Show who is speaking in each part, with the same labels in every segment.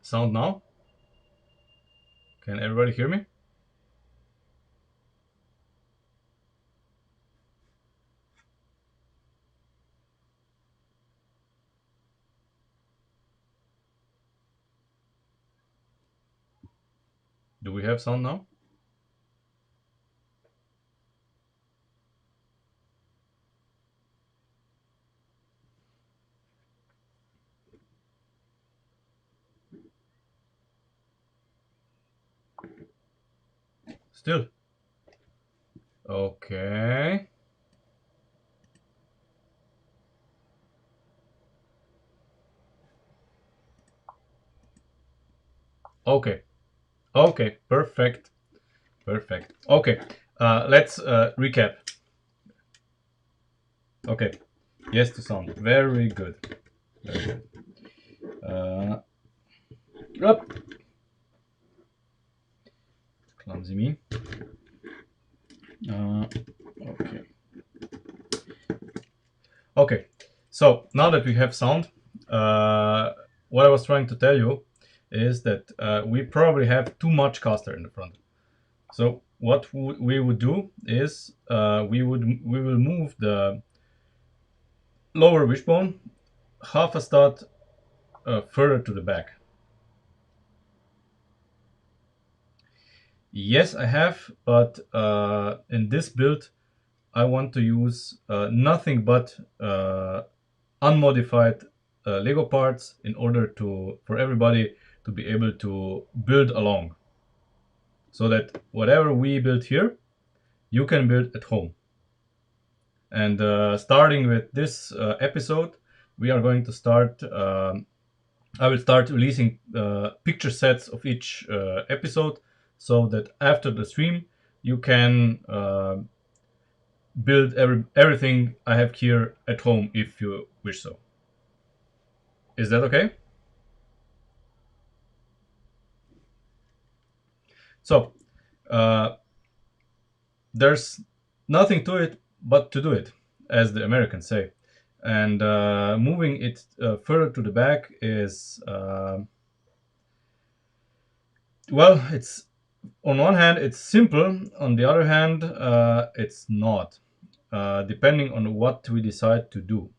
Speaker 1: Sound now? Can everybody hear me? Do we have sound now? Still. Okay. Okay. Okay. Perfect. Perfect. Okay. Let's recap. Okay. Yes to sound. Very good. Very good. Up. Clumsy me. Okay. Okay. So now that we have sound, what I was trying to tell you is that we probably have too much caster in the front. So what we would do is we will move the lower wishbone half a stud further to the back. Yes, I have, but in this build, I want to use nothing but unmodified Lego parts in order for everybody to be able to build along. So that whatever we build here, you can build at home. And starting with this episode, we are going to start. I will start releasing picture sets of each episode, so that after the stream you can build everything I have here at home if you wish so. Is that okay? So there's nothing to it but to do it, as the Americans say. And moving it further to the back is well, it's on one hand it's simple, on the other hand it's not, depending on what we decide to do.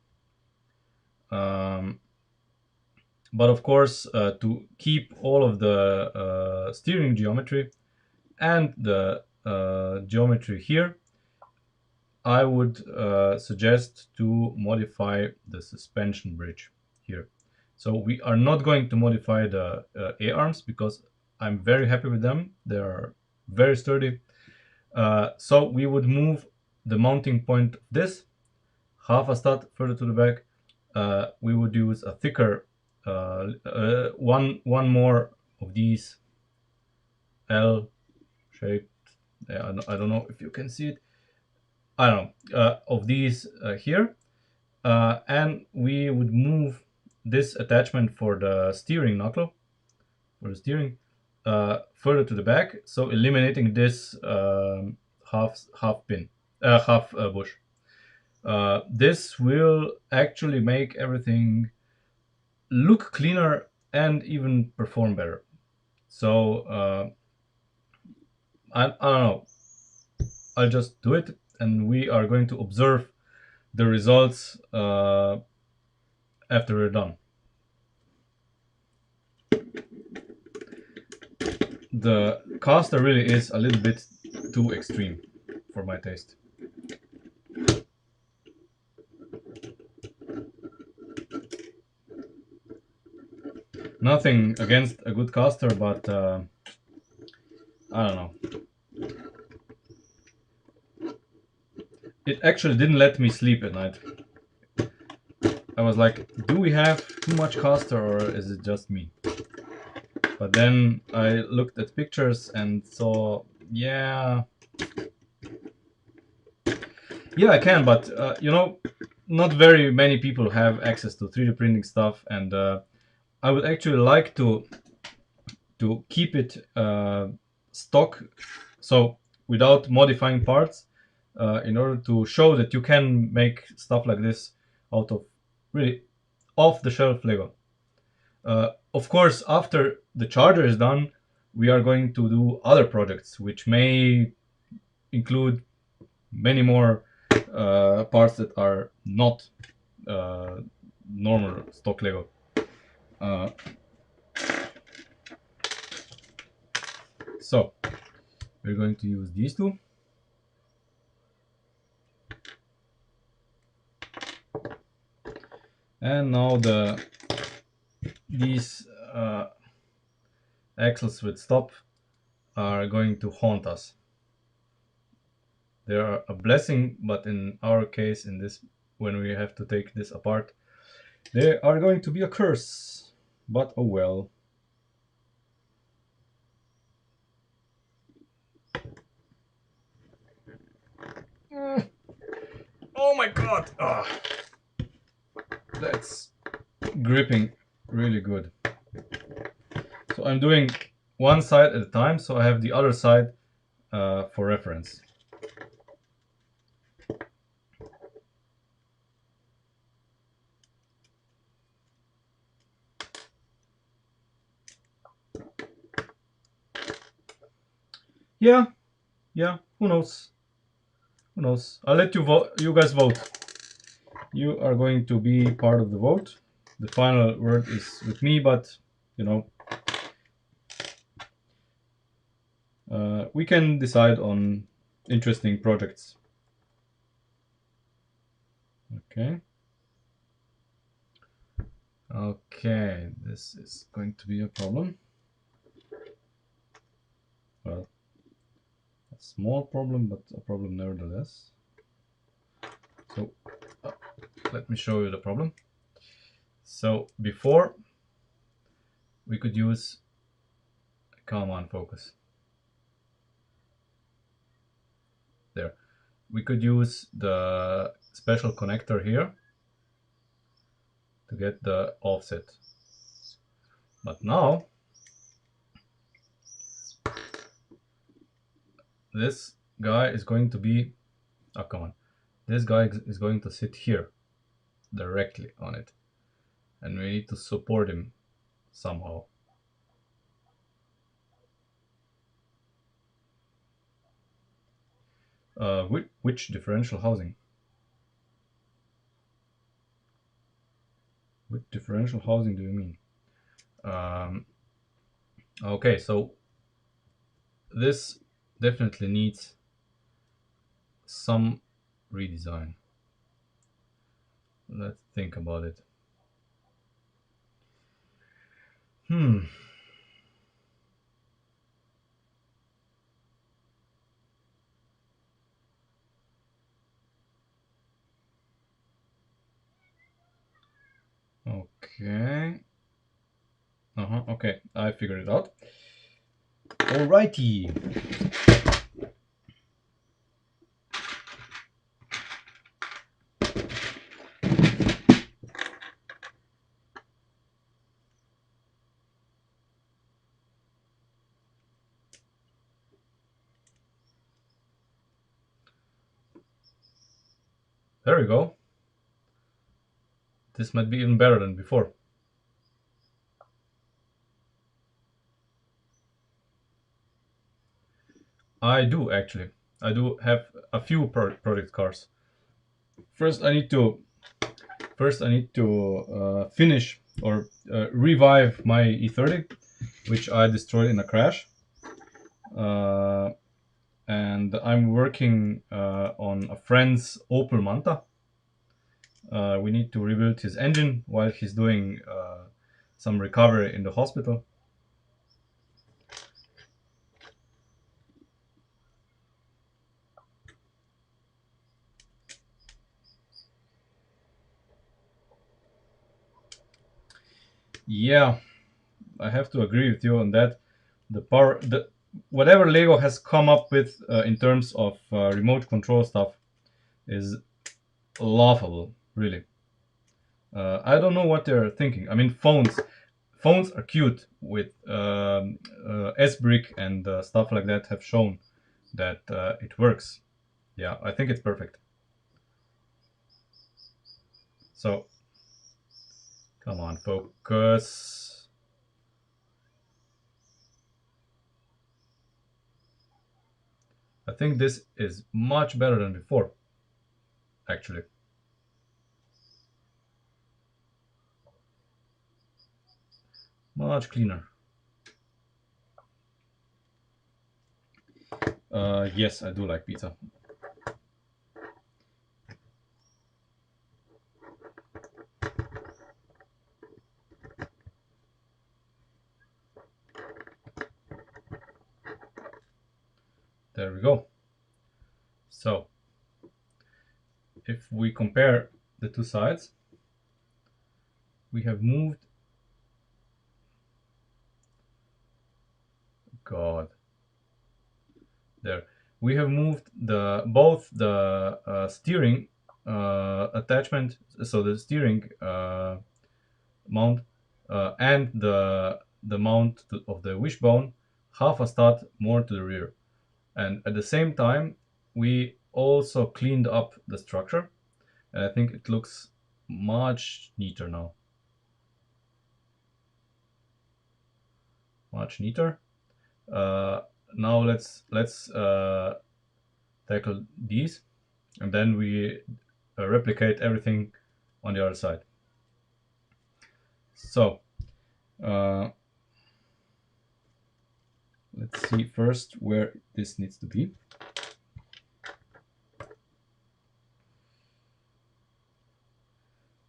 Speaker 1: Um, but of course, to keep all of the steering geometry and the geometry here, I would suggest to modify the suspension bridge here. So we are not going to modify the A-arms because I'm very happy with them. They are very sturdy. So we would move the mounting point of this half a stud further to the back. We would use a thicker one more of these L shaped. I don't know if you can see it. I don't know, of these here, and we would move this attachment for the steering knuckle, for the steering, further to the back, so eliminating this half pin, half bush. This will actually make everything look cleaner and even perform better. So I don't know. I'll just do it, and we are going to observe the results after we're done. The caster really is a little bit too extreme for my taste. Nothing against a good caster, but I don't know. It actually didn't let me sleep at night. I was like, do we have too much caster or is it just me? But then I looked at pictures and saw, yeah, I can, but you know, not very many people have access to 3D printing stuff, and I would actually like to keep it stock, so without modifying parts, in order to show that you can make stuff like this out of really off-the-shelf Lego. Of course, after the charger is done, we are going to do other projects, which may include many more parts that are not uh, normal stock Lego. Uh, so we're going to use these two. And now these axles with stop are going to haunt us. They are a blessing, but in our case, in this, when we have to take this apart, they are going to be a curse. But oh well. Oh my god! That's gripping really good. So I'm doing one side at a time, so I have the other side for reference. Yeah, who knows? Who knows? I'll let you vote. You guys vote. You are going to be part of the vote. The final word is with me, but you know, we can decide on interesting projects. Okay. Okay, this is going to be a problem. Well, a small problem, but a problem nevertheless. So let me show you the problem. So before we could use, come on, focus. There. We could use the special connector here to get the offset. But now this guy is going to be, oh come on, this guy is going to sit here directly on it, and we need to support him somehow. Which differential housing? Which differential housing do you mean? Okay, so this definitely needs some redesign. Let's think about it. Okay. Okay, I figured it out. Alrighty. There we go. This might be even better than before. I do actually. I do have a few project cars. First, I need to finish or revive my E30, which I destroyed in a crash. And I'm working on a friend's Opel Manta. We need to rebuild his engine while he's doing some recovery in the hospital. Yeah, I have to agree with you on that. Whatever Lego has come up with in terms of remote control stuff is laughable, really. I don't know what they're thinking. I mean, phones are cute with S-Brick and stuff like that have shown that it works. Yeah, I think it's perfect. So, come on, focus. I think this is much better than before, actually. Much cleaner. Yes, I do like pizza. There we go. So, if we compare the two sides, we have moved. God, there. We have moved the both the steering attachment, so the steering mount and the mount of the wishbone half a stud more to the rear. And at the same time, we also cleaned up the structure, and I think it looks much neater now. Much neater. Uh, Now let's tackle these, and then we replicate everything on the other side. So uh, let's see first where this needs to be.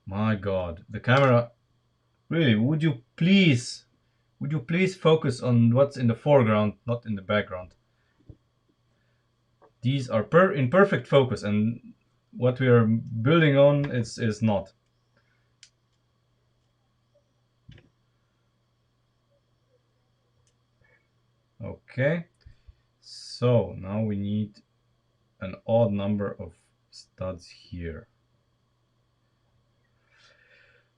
Speaker 1: My God, the camera. Really, would you please focus on what's in the foreground, not in the background? These are in perfect focus, and what we are building on is not. Okay, so now we need an odd number of studs here.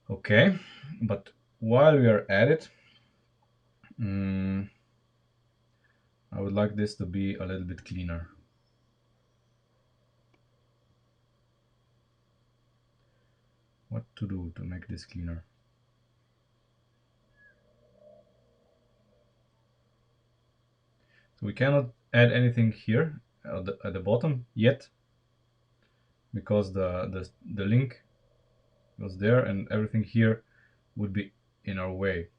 Speaker 1: Okay, but while we are at it, I would like this to be a little bit cleaner. What to do to make this cleaner? So we cannot add anything here at the bottom yet, because the link was there and everything here would be in our way.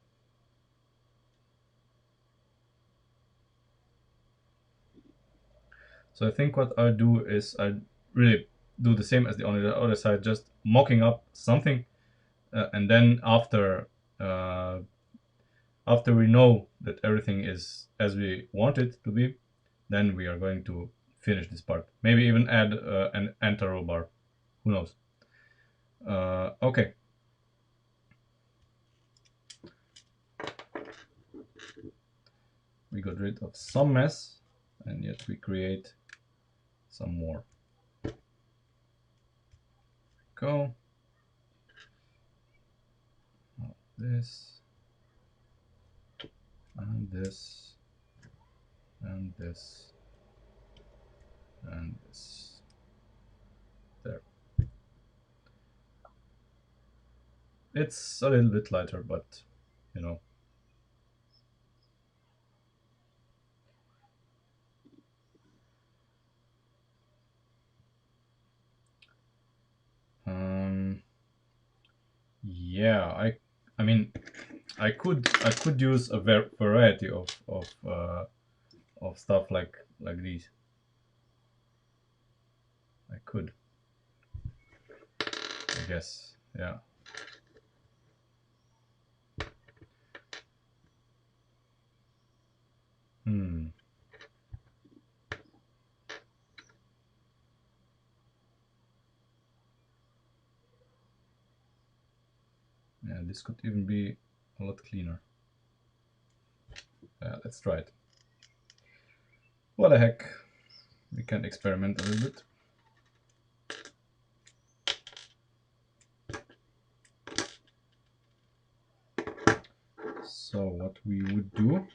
Speaker 1: So I think what I do is I really do the same as on the other side, just mocking up something, and then after we know that everything is as we want it to be, then we are going to finish this part. Maybe even add an anti-roll bar. Who knows? Okay. We got rid of some mess, and yet we create some more. Go. This. And this. And this. And this. There. It's a little bit lighter, but you know. Yeah, I mean, I could use a variety of stuff like these. I could, I guess. Yeah. Hmm. Yeah, this could even be a lot cleaner. Let's try it. What the heck? We can experiment a little bit. So what we would do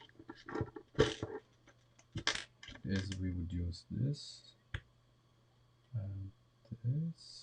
Speaker 1: is we would use this and this.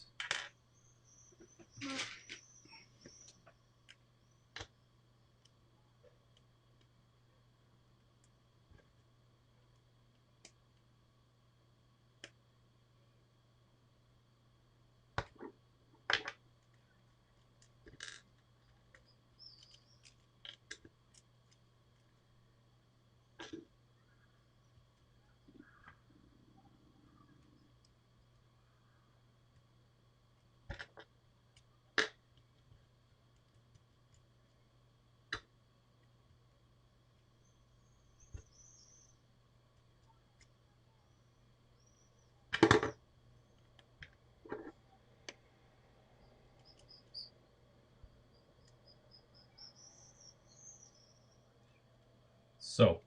Speaker 1: So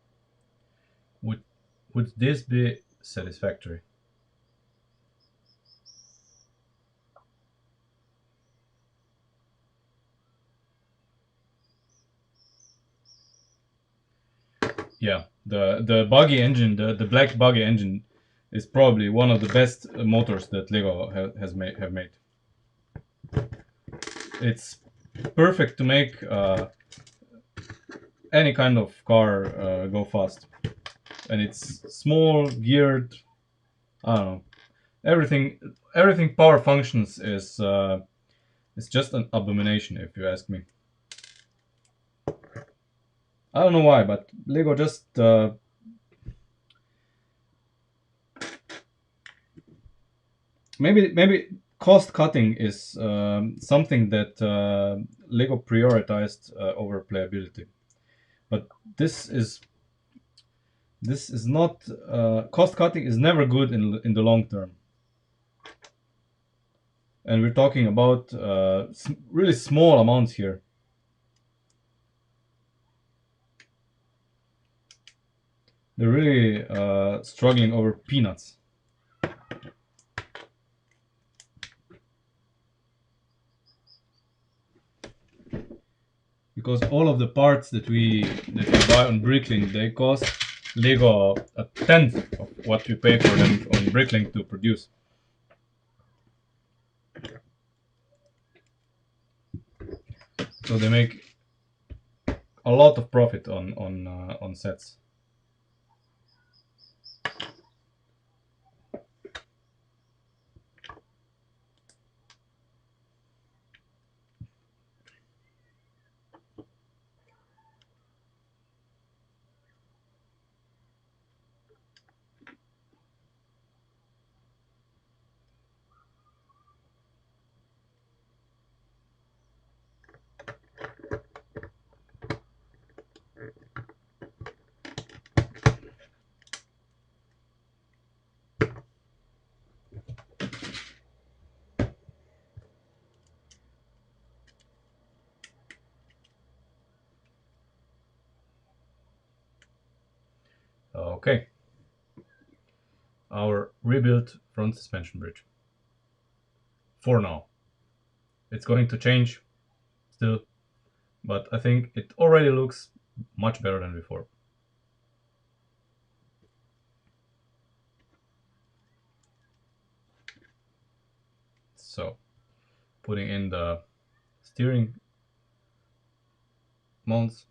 Speaker 1: would would this be satisfactory? Yeah, the buggy engine, the black buggy engine, is probably one of the best motors that Lego has made have made. It's perfect to make any kind of car go fast, and it's small, geared. I don't know. Everything power functions is just an abomination, if you ask me. I don't know why, but Lego just maybe cost cutting is something that Lego prioritized over playability. But this is this is not cost cutting is never good in the long term. And we're talking about really small amounts here. They're really struggling over peanuts. Because all of the parts that we buy on Bricklink, they cost Lego a tenth of what we pay for them on Bricklink to produce. So they make a lot of profit on sets. Okay, our rebuilt front suspension bridge. For now, it's going to change still, but I think it already looks much better than before. So, putting in the steering mounts.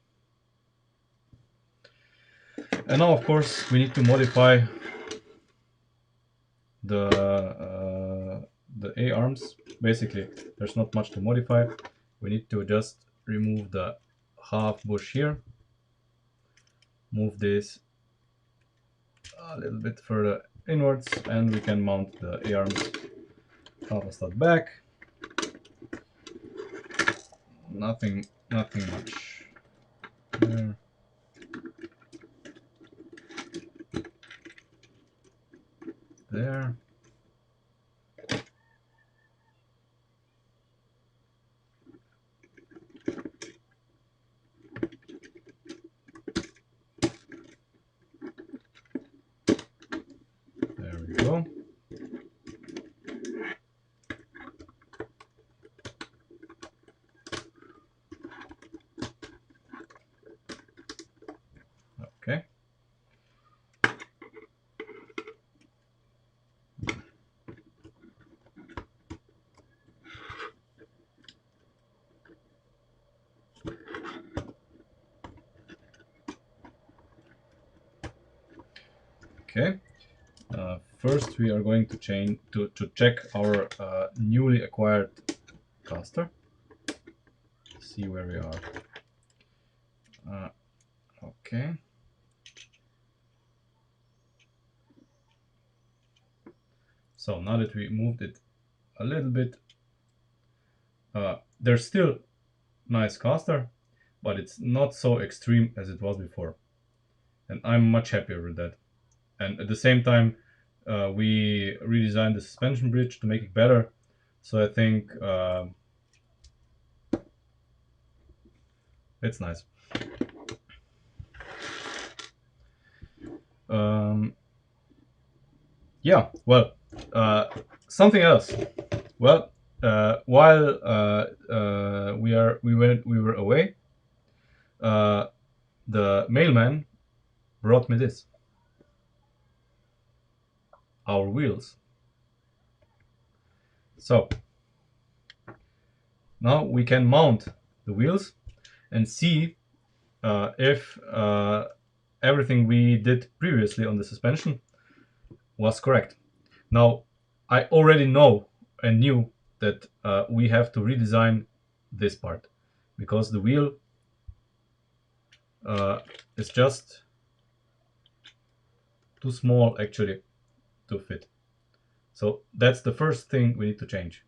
Speaker 1: And now, of course, we need to modify the A arms. Basically, there's not much to modify. We need to just remove the half bush here, move this a little bit further inwards, and we can mount the A arms half a stud back. Nothing much there. There. There we go. Okay. Okay. First, we are going to check our newly acquired caster. See where we are. Okay. So now that we moved it a little bit, there's still nice caster, but it's not so extreme as it was before, and I'm much happier with that. And at the same time, we redesigned the suspension bridge to make it better. So I think it's nice. Yeah, well, something else. Well, while we were away, uh, the mailman brought me this, our wheels. So now we can mount the wheels and see if everything we did previously on the suspension was correct. Now, I already know and knew that we have to redesign this part because the wheel uh, is just too small actually to fit. So that's the first thing we need to change.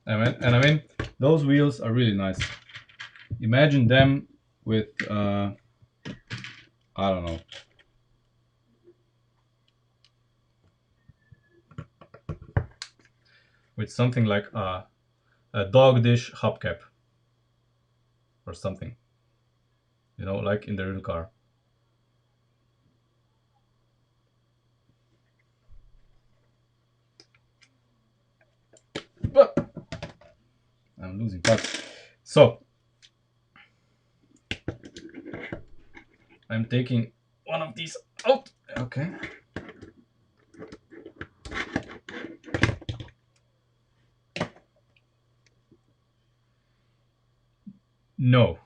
Speaker 1: I mean, those wheels are really nice. Imagine them with, I don't know, with something like a dog dish hubcap or something, like in the real car. But I'm losing parts. So I'm taking one of these out. Okay. No.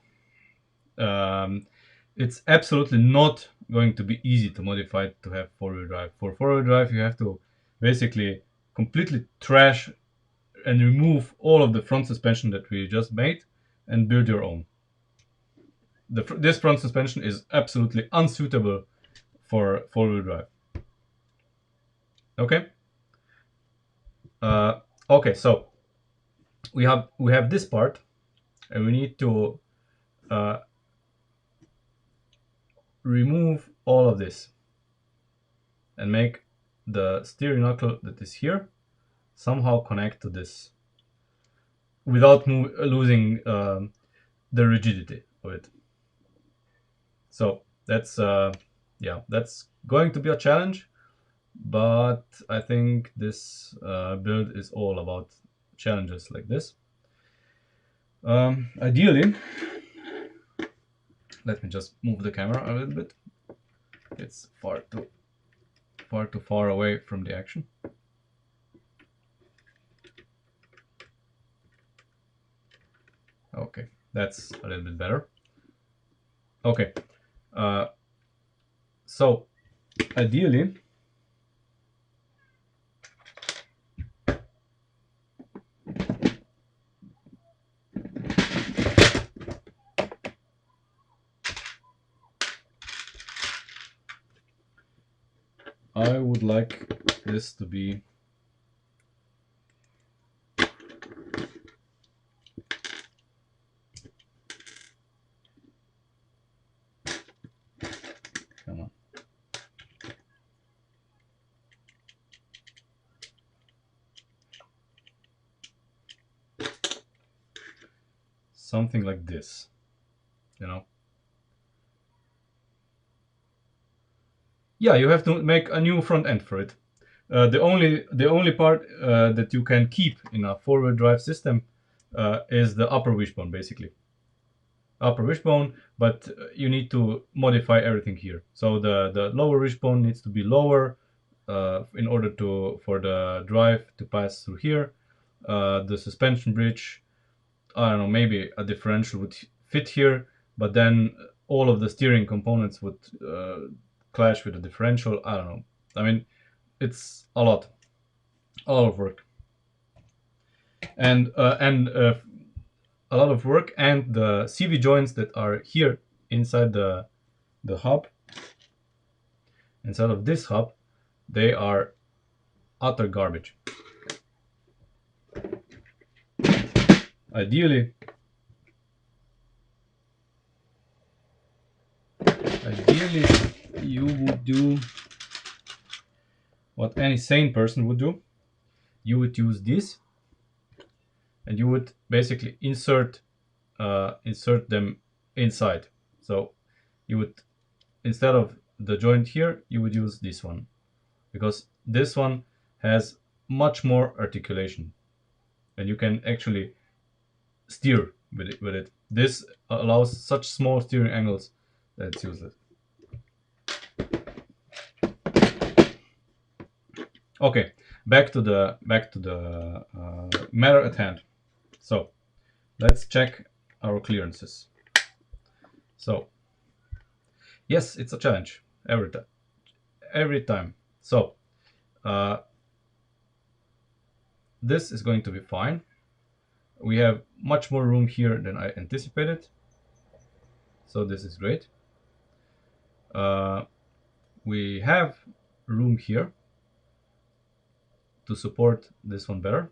Speaker 1: Um, it's absolutely not going to be easy to modify it to have four-wheel drive. For four-wheel drive, you have to basically completely trash and remove all of the front suspension that we just made and build your own. This front suspension is absolutely unsuitable for four-wheel drive. Okay. Okay. So we have this part, and we need to uh, remove all of this and make the steering knuckle that is here somehow connect to this without losing the rigidity of it. So that's yeah, that's going to be a challenge, but I think this build is all about challenges like this. Ideally, let me just move the camera a little bit. It's far too far away from the action. Okay, that's a little bit better. Okay, so ideally, I would like this to be come on. Something like this, you know. Yeah, you have to make a new front end for it. The only part that you can keep in a four-wheel drive system is the upper wishbone, basically. Upper wishbone, but you need to modify everything here. So the lower wishbone needs to be lower in order for the drive to pass through here. The suspension bridge, I don't know, maybe a differential would fit here, but then all of the steering components would clash with the differential. I don't know. I mean, it's a lot of work, and a lot of work, and the CV joints that are here inside the hub, inside of this hub, they are utter garbage. Ideally, you would do what any sane person would do. You would use this, and you would basically insert them inside. So you would, instead of the joint here, you would use this one, because this one has much more articulation and you can actually steer with it. This allows such small steering angles that it's useless. Okay, back to the matter at hand. So let's check our clearances. So yes, it's a challenge every time. So this is going to be fine. We have much more room here than I anticipated, so this is great. We have room here to support this one better.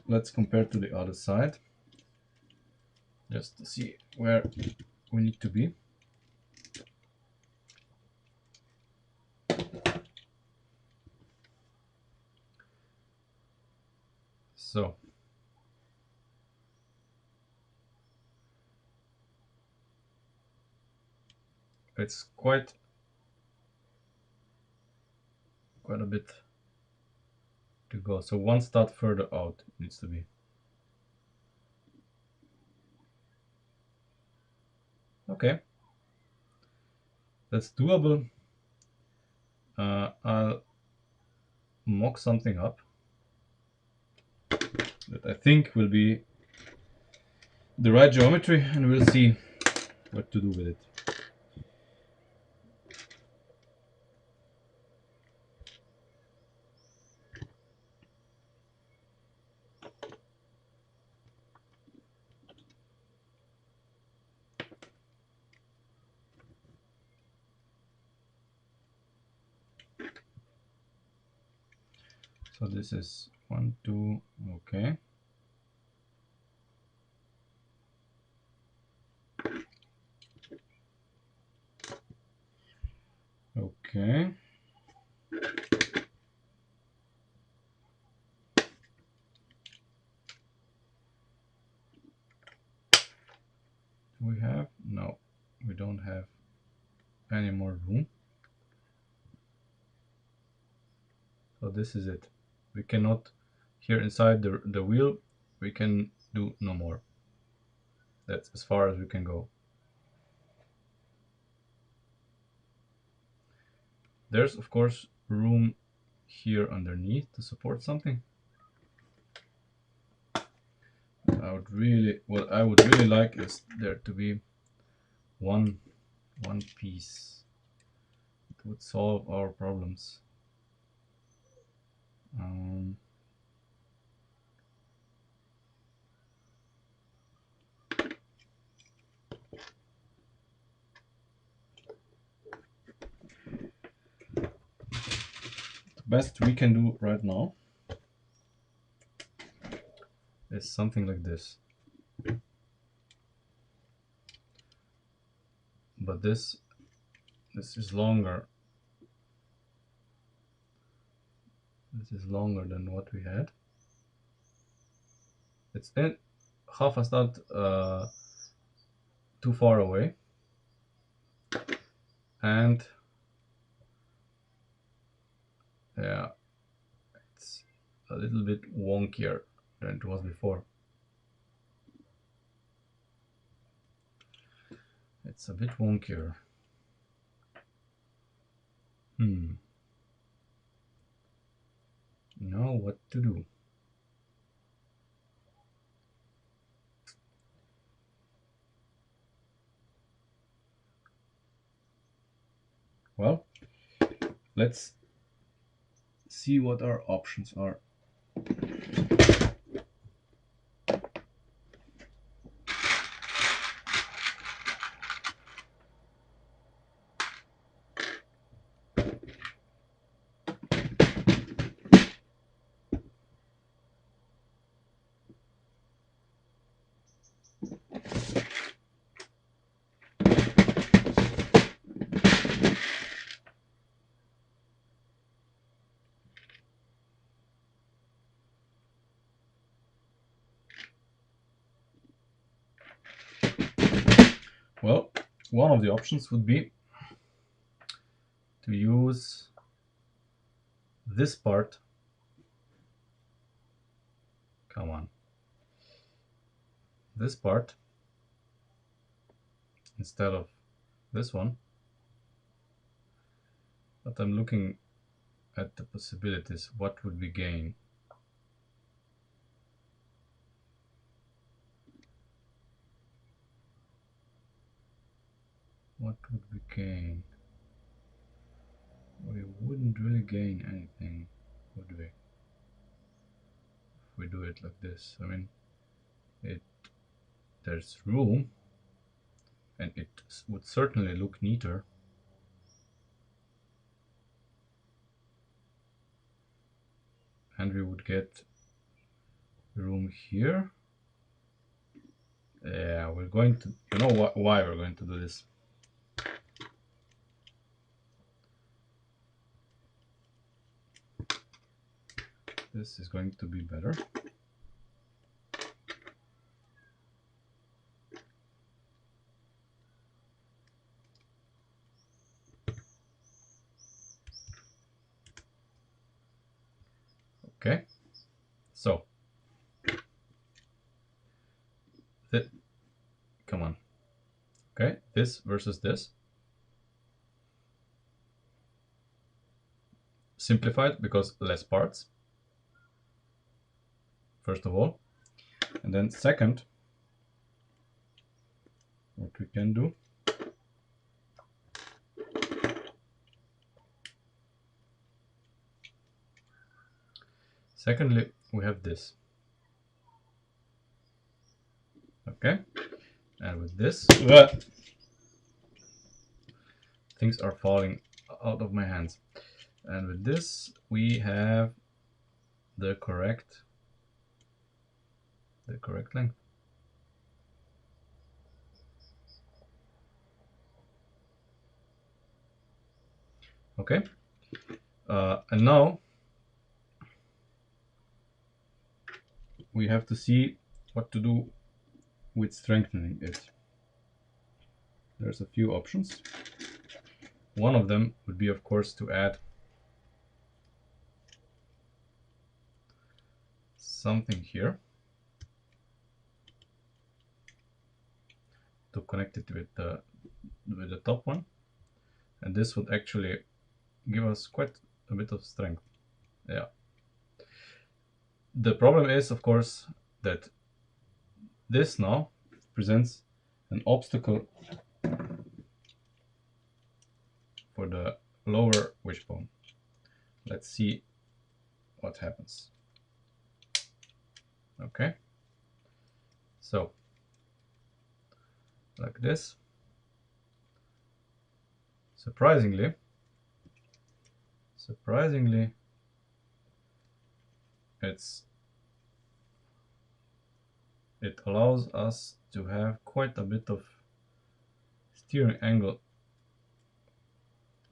Speaker 1: Let's compare to the other side just to see where we need to be. So it's quite a bit to go. So one stud further out needs to be. Okay, that's doable. I'll mock something up that I think will be the right geometry, and we'll see what to do with it. So this is 1, 2, okay. Okay. We have, no, we don't have any more room. So this is it. We cannot, here inside the wheel, we can do no more. That's as far as we can go. There's of course room here underneath to support something. What I would really like is there to be one piece. It would solve our problems. Best we can do right now is something like this. But this is longer. This is longer than what we had. It's in half a stud too far away, and yeah, it's a little bit wonkier than it was before. It's a bit wonkier. Now what to do? Well, let's see what our options are. one of the options would be to use this part. Come on. This part instead of this one. But I'm looking at the possibilities. What would we gain? What would we gain? We wouldn't really gain anything, would we? If we do it like this. I mean, there's room, and it would certainly look neater. And we would get room here. Yeah, we're going to, you know why we're going to do this. This is going to be better. Okay, so come on. Okay, this versus this. Simplified because less parts, first of all. And then second, what we can do, secondly, we have this. Okay, and with this, things are falling out of my hands. And with this, we have the correct length. Okay, and now we have to see what to do with strengthening it. There's a few options. One of them would be, of course, to add something here to connect it with the top one, and this would actually give us quite a bit of strength. Yeah. The problem is, of course, that this now presents an obstacle for the lower wishbone. Let's see what happens. Okay, so like this. Surprisingly, it allows us to have quite a bit of steering angle.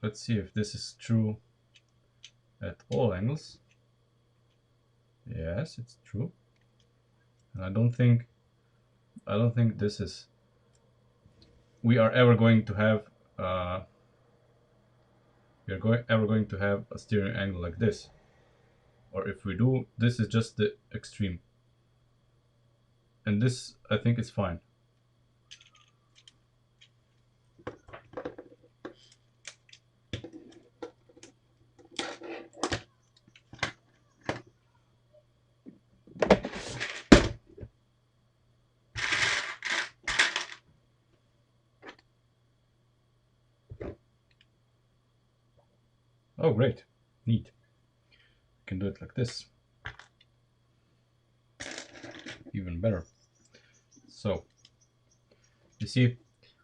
Speaker 1: Let's see if this is true at all angles. Yes, it's true. And I don't think this is, we are ever going to have ever going to have a steering angle like this. Or if we do, this is just the extreme. And this, I think, is fine. Oh, great. Neat. I can do it like this. Even better. So, you see,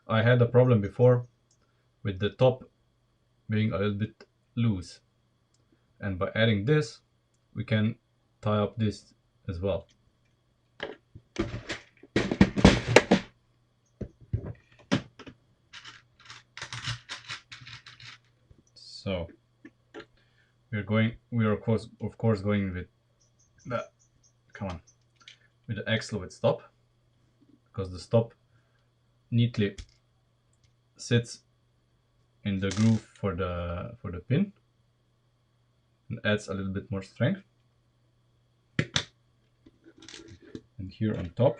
Speaker 1: I had a problem before with the top being a little bit loose. And by adding this, we can tie up this as well. So, we are of course going with the, with the axle with stop, because the stop neatly sits in the groove for the pin and adds a little bit more strength. And here on top,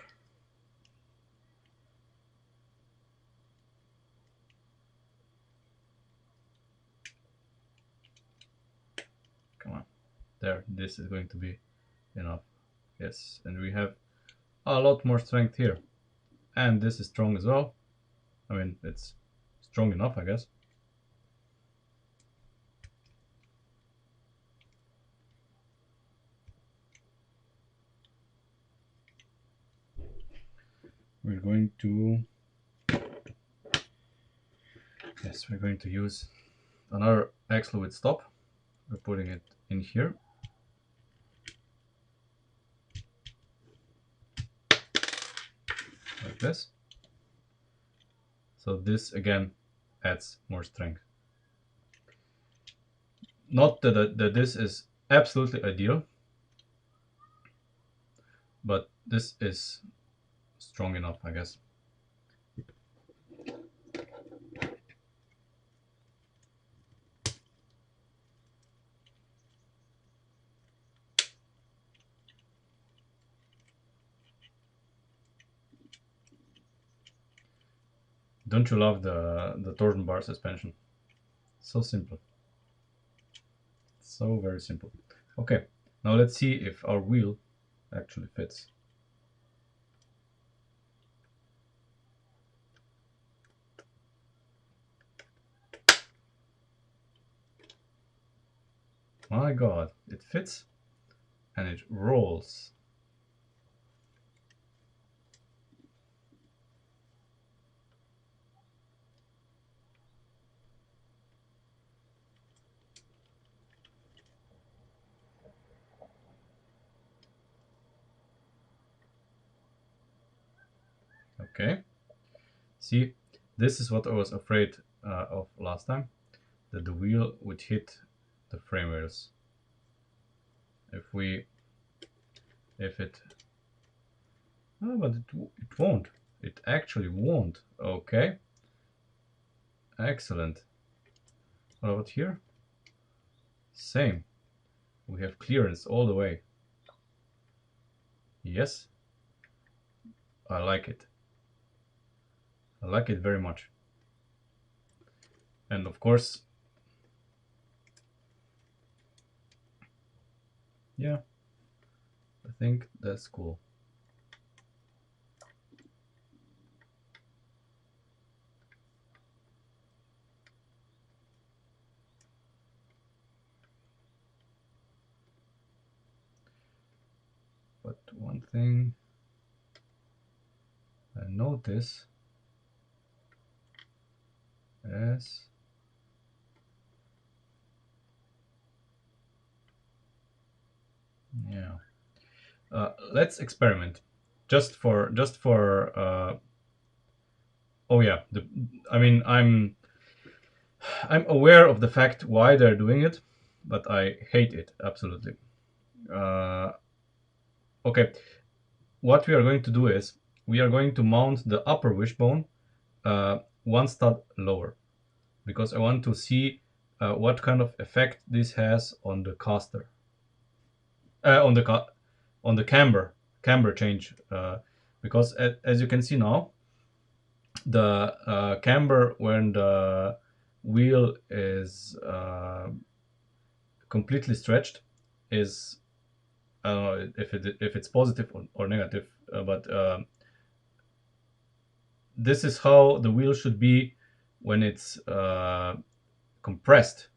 Speaker 1: come on, there, this is going to be enough. Yes, and we have a lot more strength here. And this is strong as well. I mean, it's strong enough, I guess. We're going to, yes, we're going to use another axle with stop. We're putting it in here. Like this. So this again adds more strength. Not that this is absolutely ideal, but this is strong enough, I guess. Don't you love the torsion bar suspension? So simple. So very simple. Okay, now let's see if our wheel actually fits. My God, it fits and it rolls. Okay, see, this is what I was afraid of last time, that the wheel would hit the frame rails. If it, oh, but it won't. It actually won't. Okay, excellent. What about here? Same. We have clearance all the way. Yes, I like it. I like it very much. And of course, yeah, I think that's cool. But one thing I notice is yeah. Let's experiment. Just for oh yeah. I mean, I'm aware of the fact why they're doing it, but I hate it absolutely. Uh, okay, what we are going to do is we are going to mount the upper wishbone one stud lower, because I want to see what kind of effect this has on the caster, on the camber change, because as you can see now, the camber when the wheel is completely stretched is, I don't know if it's positive or negative, but this is how the wheel should be when it's compressed,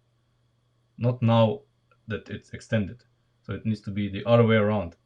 Speaker 1: not now that it's extended. So it needs to be the other way around.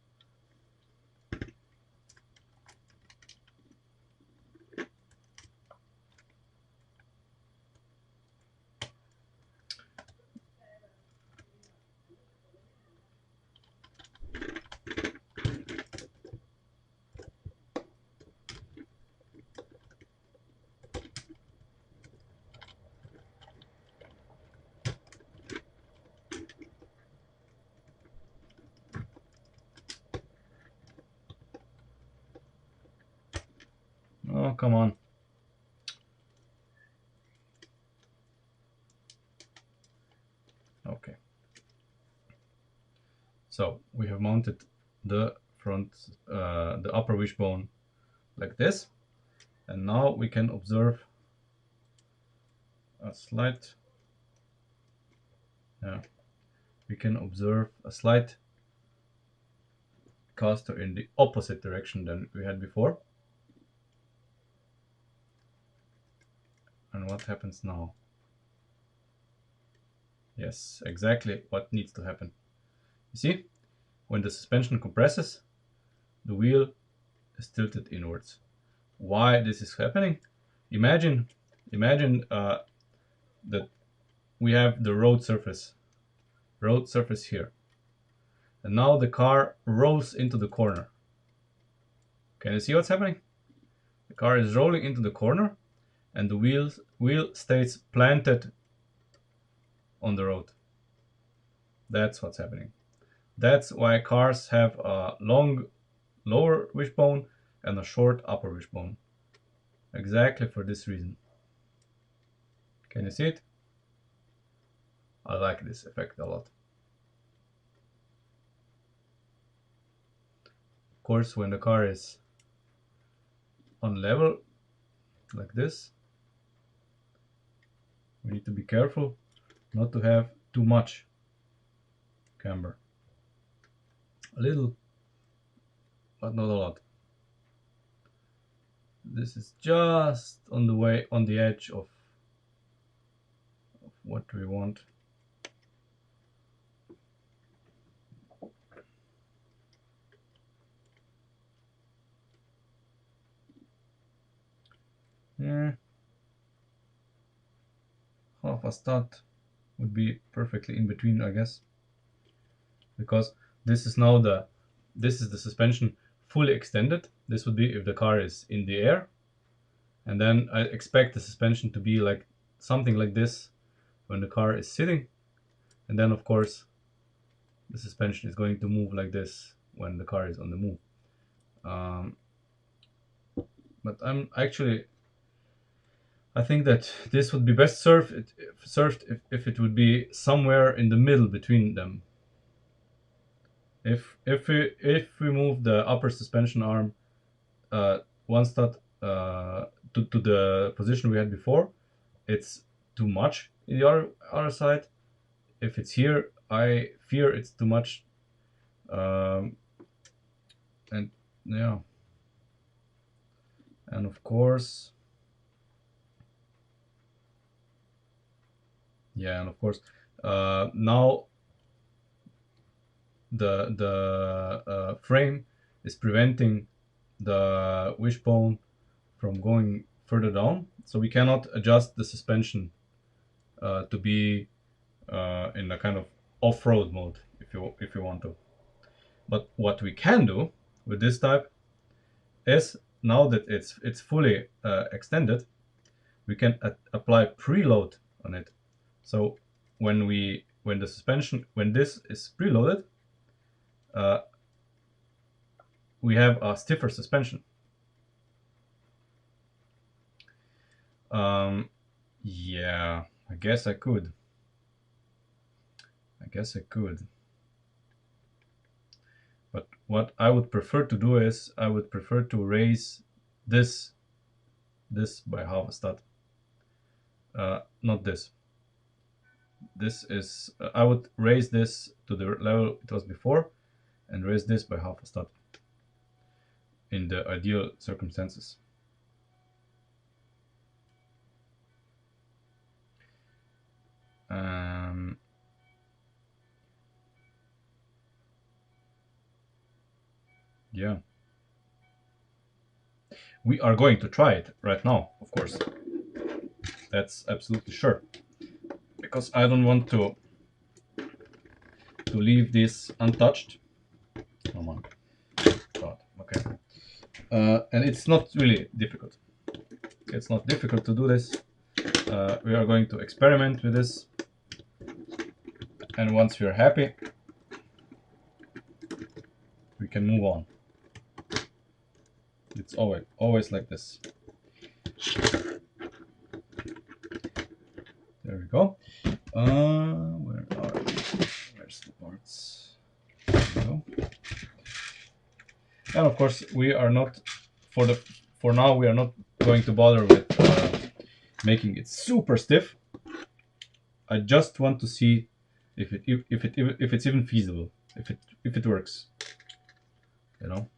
Speaker 1: Oh, come on. So we have mounted the the upper wishbone like this, and now we can observe a slight, we can observe a slight caster in the opposite direction than we had before. And what happens now? Yes, exactly what needs to happen. You see, when the suspension compresses, the wheel is tilted inwards. Why this is happening? Imagine that we have the road surface here, and now the car rolls into the corner. Can you see what's happening? The car is rolling into the corner, and the wheel stays planted on the road. That's what's happening. That's why cars have a long lower wishbone and a short upper wishbone. Exactly for this reason. Can you see it? I like this effect a lot. Of course, when the car is on level like this, we need to be careful not to have too much camber. A little, but not a lot. This is just on the edge of what we want. Yeah, half a stud would be perfectly in between, I guess, because this is now the suspension fully extended. This would be if the car is in the air, and then I expect the suspension to be like something like this when the car is sitting, and then of course the suspension is going to move like this when the car is on the move. But I think that this would be best served if it would be somewhere in the middle between them. If we move the upper suspension arm one stud to the position we had before, it's too much in the other side. If it's here, I fear it's too much. And yeah, and of course, now the frame is preventing the wishbone from going further down, so we cannot adjust the suspension to be in a kind of off-road mode if you want to. But what we can do with this type is, now that it's fully extended, we can apply preload on it. So when this is preloaded, we have a stiffer suspension. Yeah, I guess I could. But what I would prefer to do is I would prefer to raise this by half a stud. Not this. This is I would raise this to the level it was before, and raise this by half a stud in the ideal circumstances. Yeah, we are going to try it right now, of course. That's absolutely sure, because I don't want to leave this untouched. Come on. God, okay. And it's not really difficult. It's not difficult to do this. We are going to experiment with this, and once we are happy, we can move on. It's always like this. There we go. Where are we? Where's the parts? go. And of course, we are not for now we are not going to bother with making it super stiff. I just want to see if it's even feasible, if it works, you know.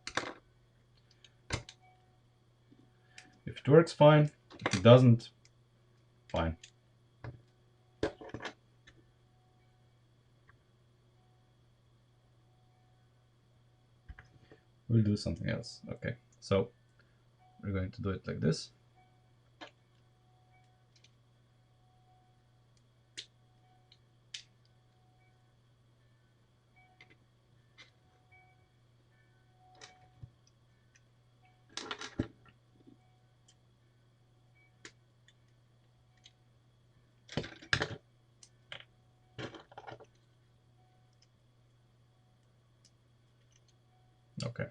Speaker 1: If it works, fine. If it doesn't, fine. We'll do something else. Okay, so we're going to do it like this. Okay.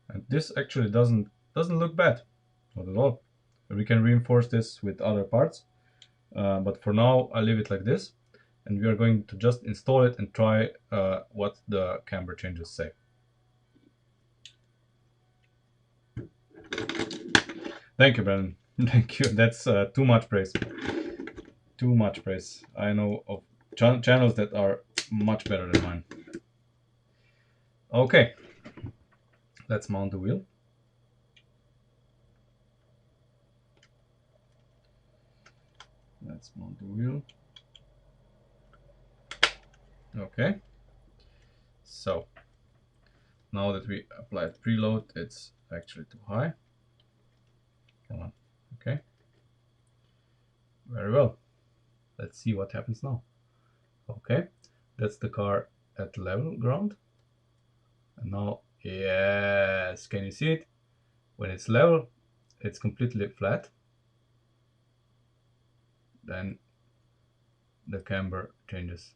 Speaker 1: And this actually doesn't look bad, not at all. We can reinforce this with other parts, but for now I leave it like this, and we are going to just install it and try what the camber changes say. Thank you, Brandon. Thank you. That's too much praise. Too much praise. I know of channels that are much better than mine. Okay, let's mount the wheel. Let's mount the wheel. Okay. So now that we applied preload, it's actually too high. Come on. Okay. Very well. Let's see what happens now. Okay, that's the car at level ground. And now, yes, can you see it? When it's level, it's completely flat. Then the camber changes.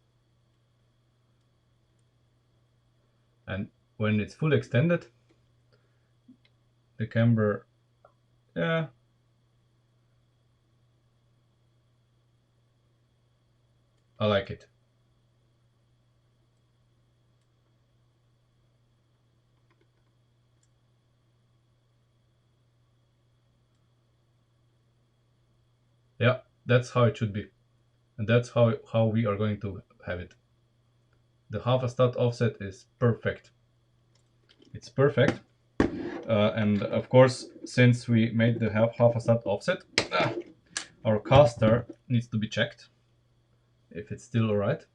Speaker 1: And when it's fully extended, the camber, yeah, I like it. Yeah, that's how it should be. And that's how we are going to have it. The half a stud offset is perfect. It's perfect. And of course, since we made the half a stud offset, our caster needs to be checked if it's still alright.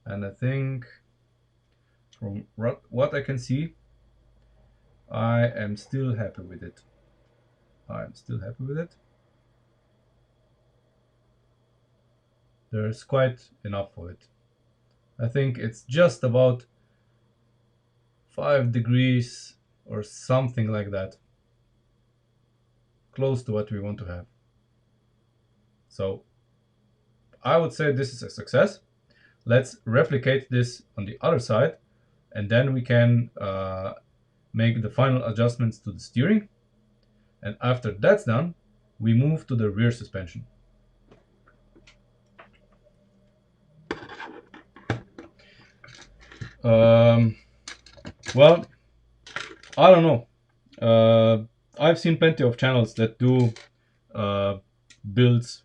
Speaker 1: And I think from what I can see, I am still happy with it. I'm still happy with it. There's quite enough of it. I think it's just about 5 degrees or something like that. Close to what we want to have. So I would say this is a success. Let's replicate this on the other side, and then we can make the final adjustments to the steering. And after that's done, we move to the rear suspension. Well, I don't know. I've seen plenty of channels that do builds,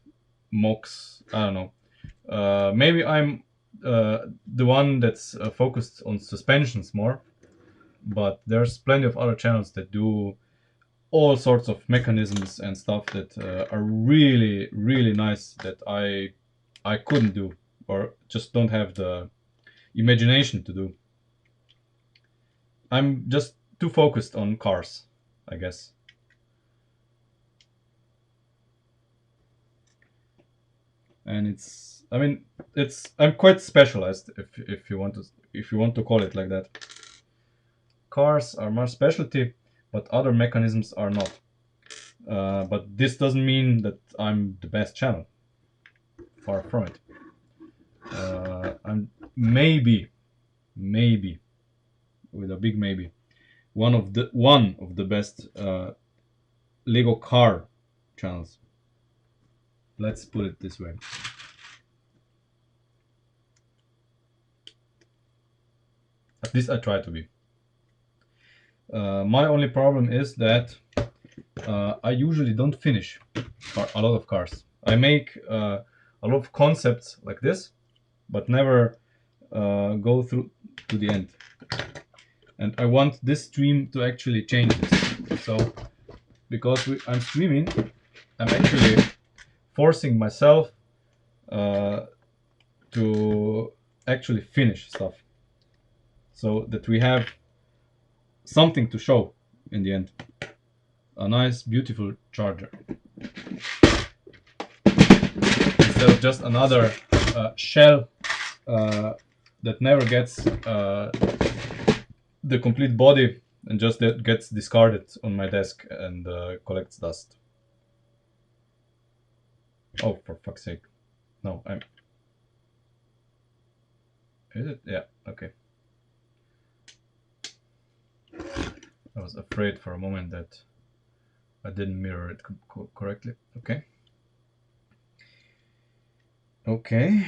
Speaker 1: mocks. I don't know. Maybe I'm the one that's focused on suspensions more, but there's plenty of other channels that do all sorts of mechanisms and stuff that are really, really nice that I couldn't do or just don't have the imagination to do. I'm just too focused on cars, I guess. And it's, I mean, I'm quite specialized if you want to call it like that. Cars are my specialty, but other mechanisms are not. But this doesn't mean that I'm the best channel. Far from it. I'm maybe, with a big maybe, one of the best Lego car channels. Let's put it this way. At least I try to be. My only problem is that I usually don't finish a lot of cars. I make a lot of concepts like this, but never go through to the end. And I want this stream to actually change this. So, because I'm streaming, I'm actually forcing myself to actually finish stuff, so that we have something to show in the end. A nice, beautiful charger. Instead of just another shell that never gets the complete body and just that gets discarded on my desk and collects dust. Oh, for fuck's sake. No, I'm... Is it? Yeah, okay. I was afraid for a moment that I didn't mirror it correctly. Okay. Okay.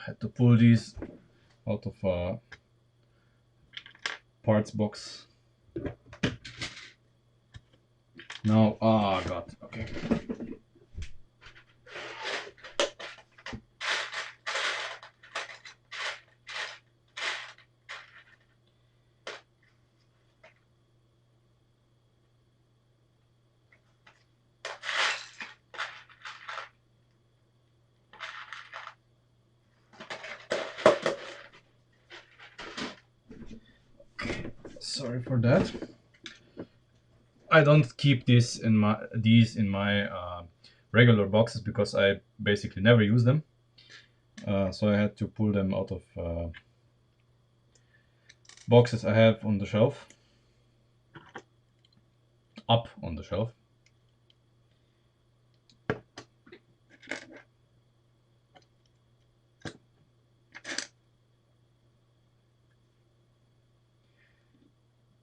Speaker 1: Had to pull these out of a parts box. Now, ah, God, okay. Sorry for that. I don't keep these in my regular boxes because I basically never use them. So I had to pull them out of boxes I have on the shelf, up on the shelf.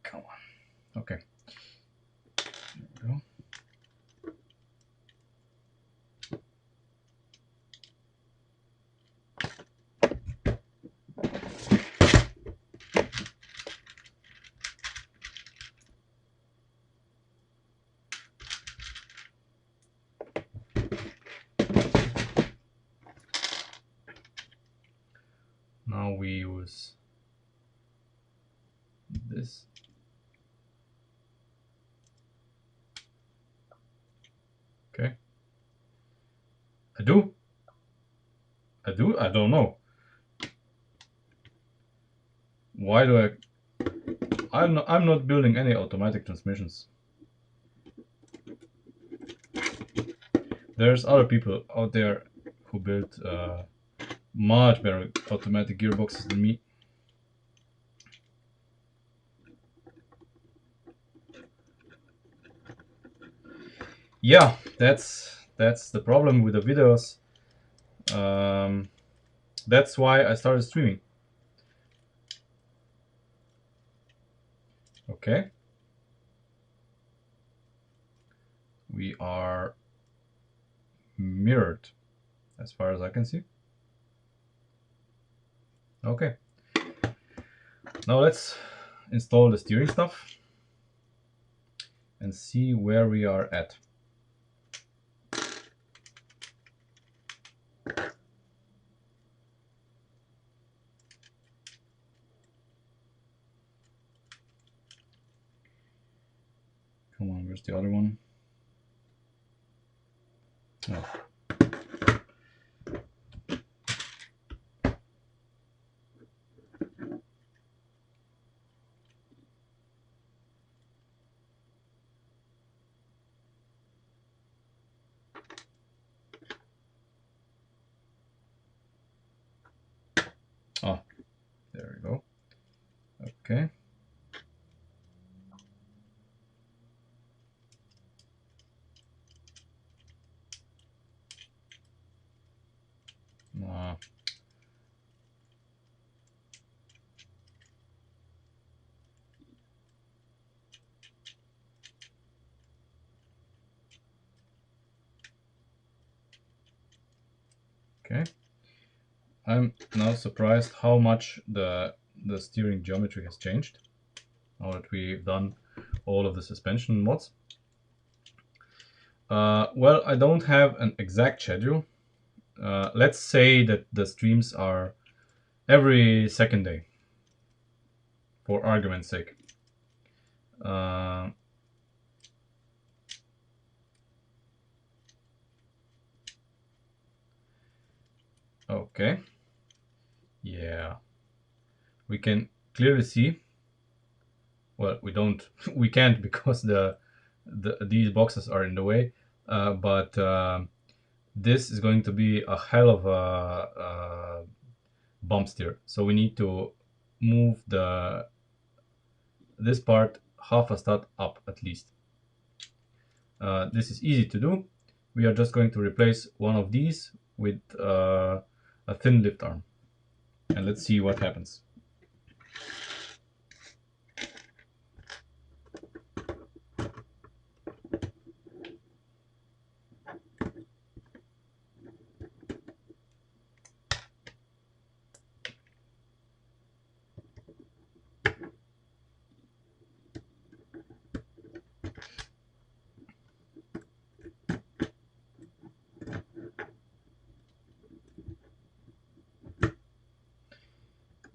Speaker 1: Come on. Okay. There we go. Now we use this. Okay. I don't know. Why do I'm not building any automatic transmissions. There's other people out there who build much better automatic gearboxes than me. Yeah, that's the problem with the videos. That's why I started streaming. Okay. We are mirrored as far as I can see. Okay. Now let's install the steering stuff and see where we are at. Come on, where's the other one? Oh. Ah, there we go. Okay. Uh, okay. I'm now surprised how much the steering geometry has changed now that we've done all of the suspension mods. Well, I don't have an exact schedule. Let's say that the streams are every second day, for argument's sake. Uh, okay. Yeah. We can clearly see. Well, we don't. We can't because these boxes are in the way. But this is going to be a hell of a bump steer. So we need to move this part half a stud up at least. This is easy to do. We are just going to replace one of these with a thin lift arm. And let's see what happens.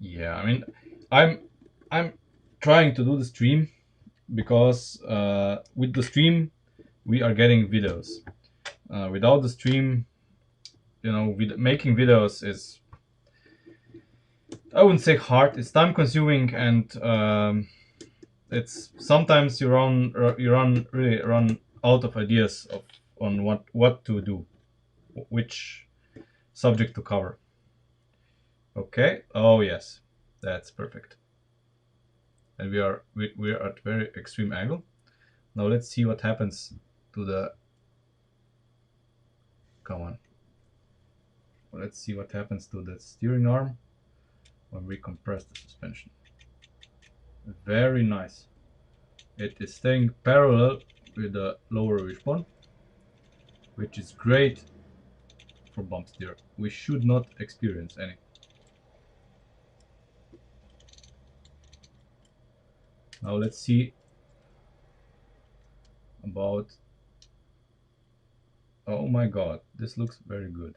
Speaker 1: Yeah, I mean, I'm trying to do the stream because with the stream we are getting videos. Without the stream, making videos is, I wouldn't say hard. It's time consuming, and it's sometimes you run out of ideas on what to do, which subject to cover. Okay. Oh yes, that's perfect. And we are at very extreme angle. Now let's see what happens to the. Come on. Let's see what happens to the steering arm when we compress the suspension. Very nice. It is staying parallel with the lower wishbone, which is great for bump steer. We should not experience any. Now let's see about. Oh my god, this looks very good.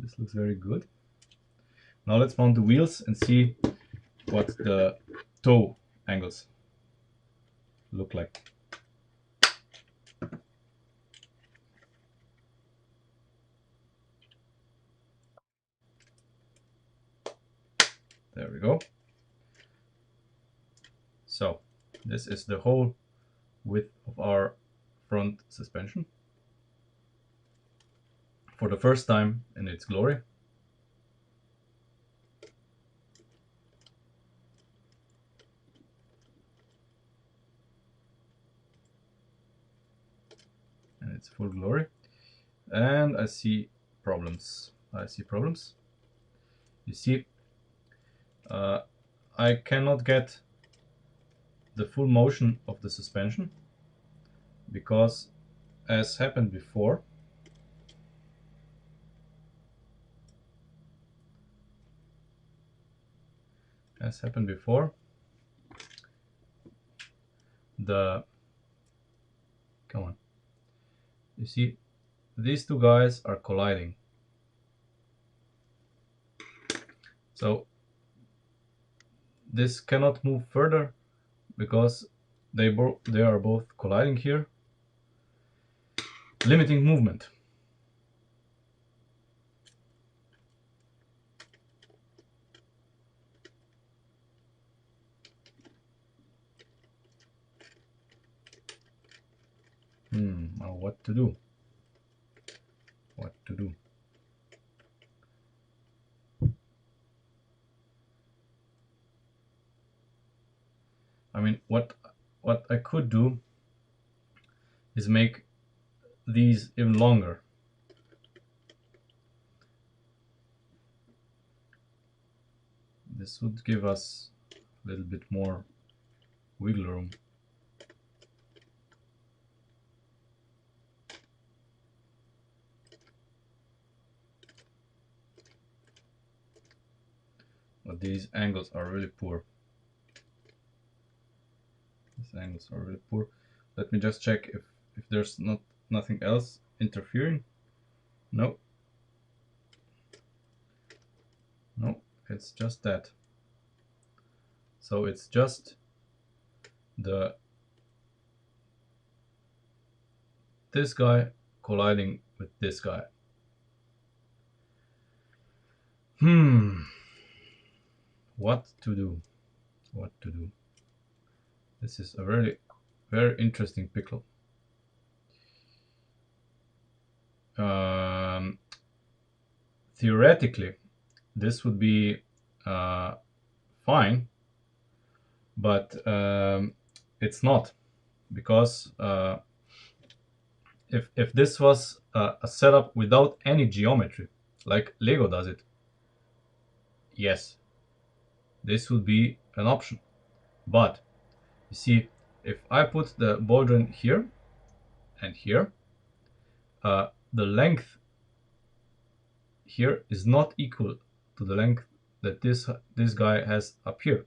Speaker 1: This looks very good. Now let's mount the wheels and see what the toe angles look like. There we go. So this is the whole width of our front suspension for the first time in its glory. In its full glory. And I see problems. You see, I cannot get the full motion of the suspension because, as happened before, the come on, you see, these two guys are colliding. So this cannot move further because they are both colliding here, limiting movement. Now what to do? What to do? mean, what I could do is make these even longer. This would give us a little bit more wiggle room. But these angles are really poor. These angles are really poor. Let me just check if there's nothing else interfering. No. No, it's just that. So it's just this guy colliding with this guy. What to do? What to do? This is a very, very interesting pickle. Theoretically, this would be fine, but it's not, because if this was a setup without any geometry, like Lego does it, yes, this would be an option. But you see, if I put the ball joint here and here, the length here is not equal to the length that this guy has up here,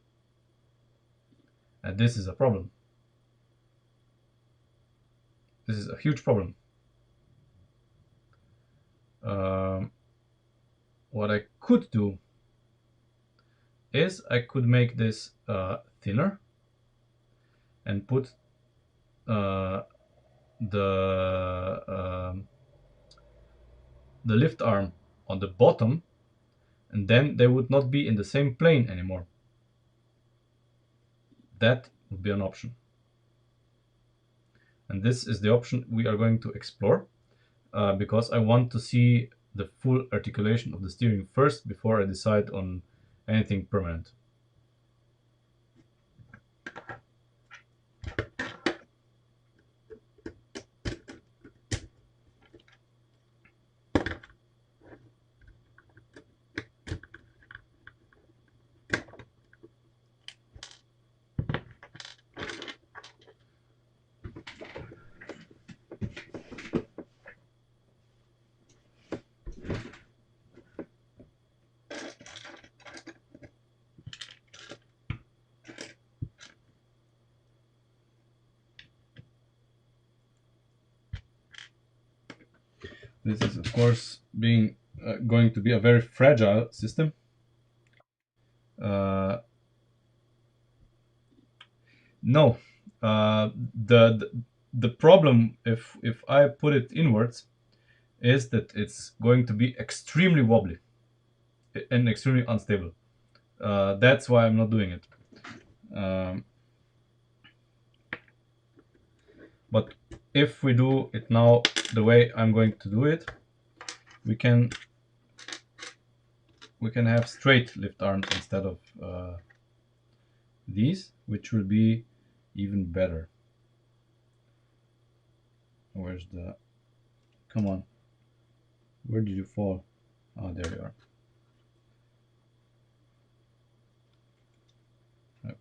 Speaker 1: and this is a problem. This is a huge problem. What I could do is I could make this thinner and put the lift arm on the bottom, and then they would not be in the same plane anymore. That would be an option. And this is the option we are going to explore, because I want to see the full articulation of the steering first before I decide on anything permanent. This is, of course, going to be a very fragile system. No, the problem, if I put it inwards, is that it's going to be extremely wobbly and extremely unstable. That's why I'm not doing it. But if we do it now the way I'm going to do it, we can have straight lift arms instead of these, which will be even better. Where's the... Come on. Where did you fall? Oh, there you are.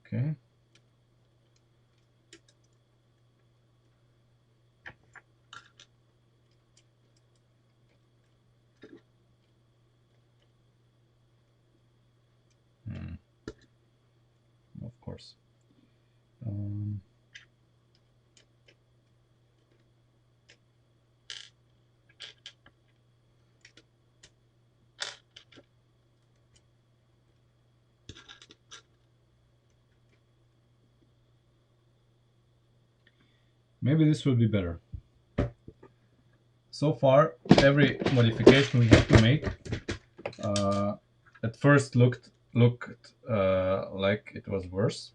Speaker 1: Okay. Of course. Maybe this will be better. So far, every modification we have to make at first looked like it was worse,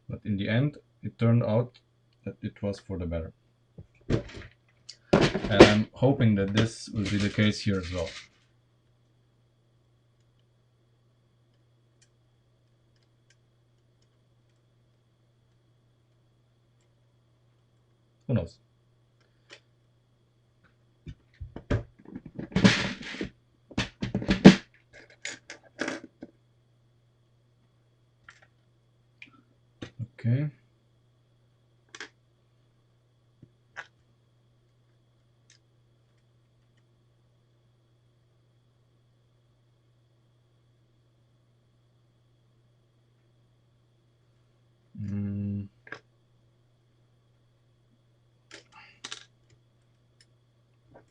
Speaker 1: but in the end it turned out that it was for the better. And I'm hoping that this will be the case here as well. Who knows? Okay.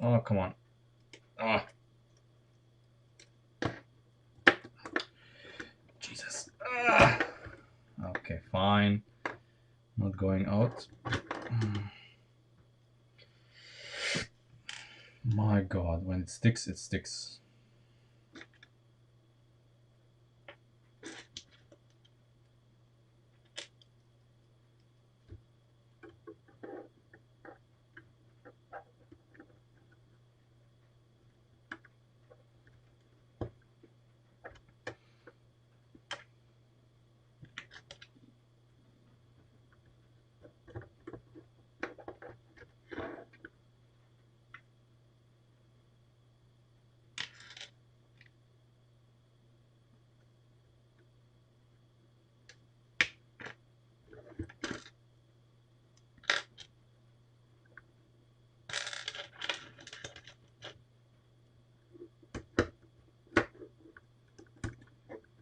Speaker 1: Oh, come on. Ah. Jesus. Ah. Okay, fine. Not going out. My God, when it sticks, it sticks.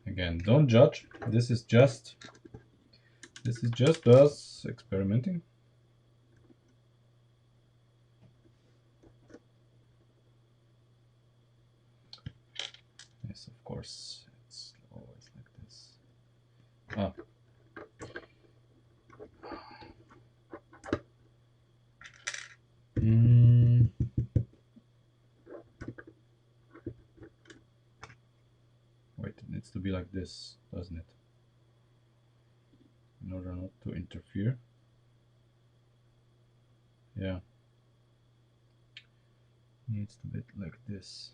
Speaker 1: Again, don't judge. This is just us experimenting. Yes, of course. It's always like this. Ah. Wait, it needs to be like this, doesn't it? In order not to interfere. Yeah. Needs to be like this.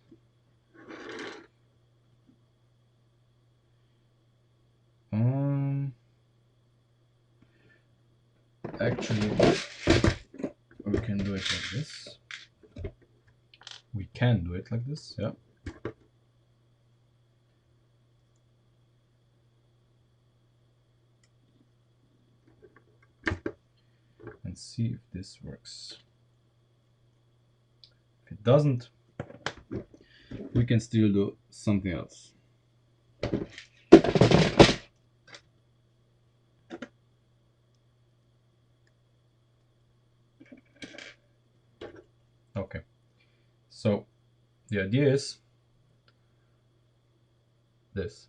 Speaker 1: Actually, we can do it like this. We can do it like this, yeah. And see if this works. If it doesn't, we can still do something else. Okay, so the idea is this.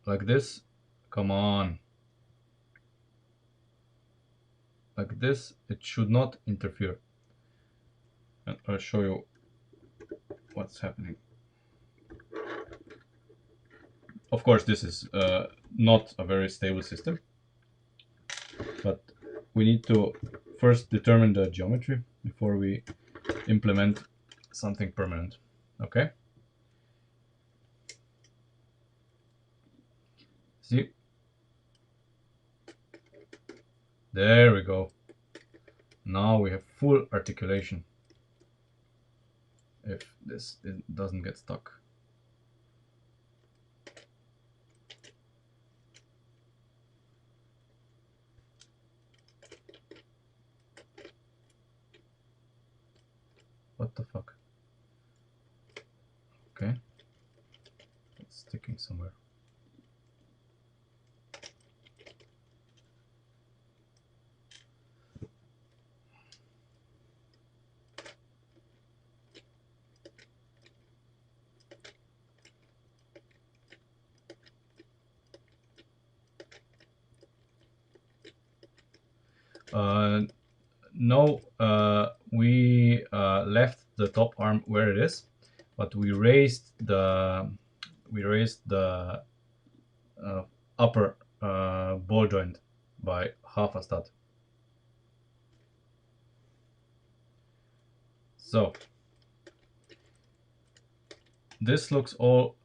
Speaker 1: Like this. Come on. Like this, it should not interfere. And I'll show you what's happening. Of course, this is not a very stable system, but we need to first determine the geometry before we implement something permanent. Okay? See? There we go. Now we have full articulation. If this doesn't get stuck. What the fuck? Okay. It's sticking somewhere. No, we left the top arm where it is, but we raised the upper ball joint by half a stud. So this looks all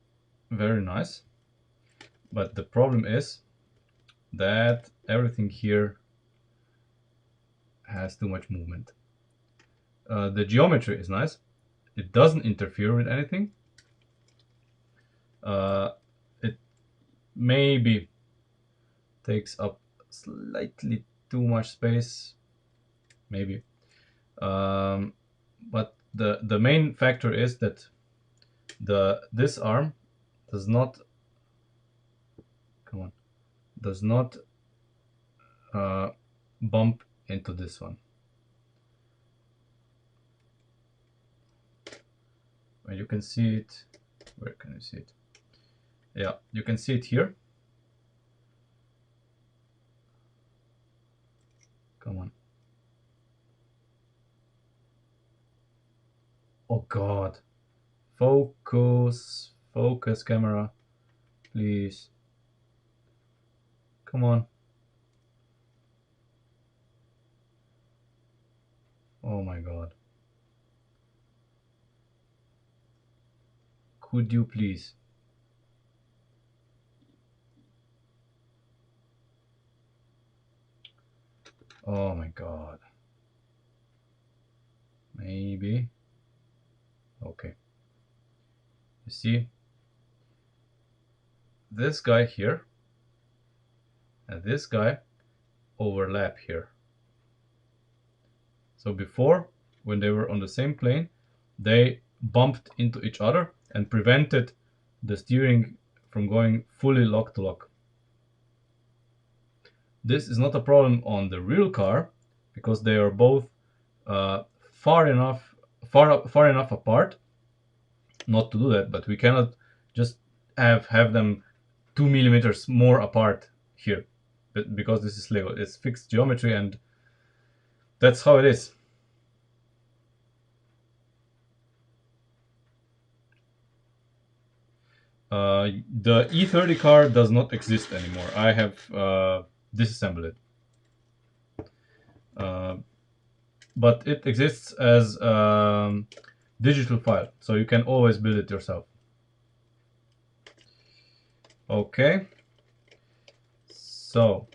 Speaker 1: very nice, but the problem is that everything here has too much movement. The geometry is nice. It doesn't interfere with anything. It maybe takes up slightly too much space, maybe. But the main factor is that this arm does not does not bump into this one. And you can see it. Where can you see it? Yeah, you can see it here. Come on. Oh God. Focus. Focus, camera. Please. Come on. Oh my God. Could you please? Oh my God. Maybe. Okay. You see? This guy here and this guy overlap here. So before, when they were on the same plane, they bumped into each other and prevented the steering from going fully lock to lock. This is not a problem on the real car because they are both far enough apart not to do that. But we cannot just have them 2 millimeters more apart here, because this is Lego. It's fixed geometry, and that's how it is. The E30 car does not exist anymore. I have disassembled it. But it exists as a digital file, so you can always build it yourself. Okay. So,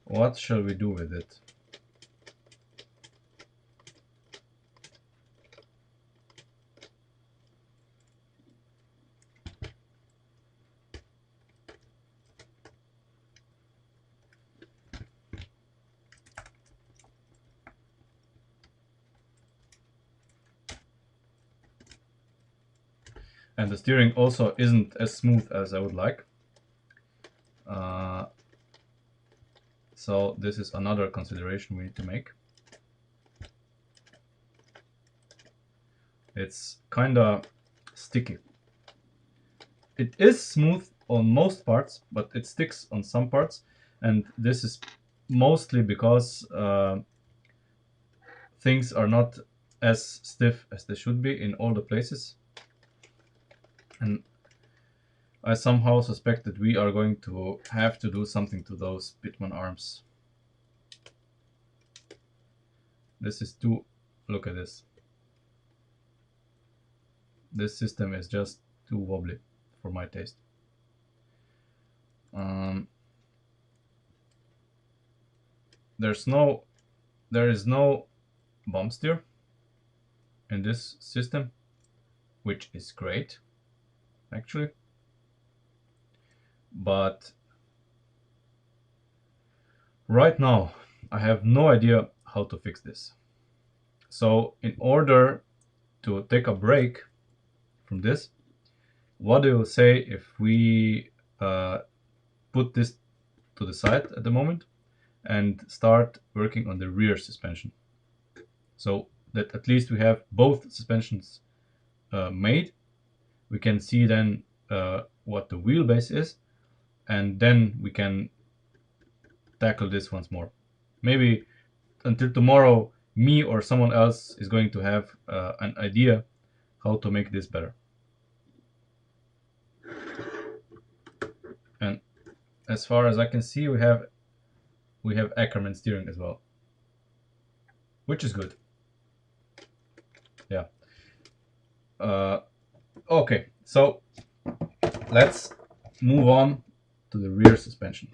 Speaker 1: what shall we do with it? And the steering also isn't as smooth as I would like. So this is another consideration we need to make. It's kinda sticky. It is smooth on most parts, but it sticks on some parts, and this is mostly because things are not as stiff as they should be in all the places. And I somehow suspect that we are going to have to do something to those Bitman arms. This is too... Look at this. This system is just too wobbly for my taste. There is no bump steer in this system, which is great, actually. But right now, I have no idea how to fix this. So in order to take a break from this, what do you say if we put this to the side at the moment and start working on the rear suspension, so that at least we have both suspensions made. We can see then what the wheelbase is, and then we can tackle this once more. Maybe until tomorrow, me or someone else is going to have an idea how to make this better. And as far as I can see, we have Ackerman steering as well, which is good. Yeah. Okay, so let's move on to the rear suspension.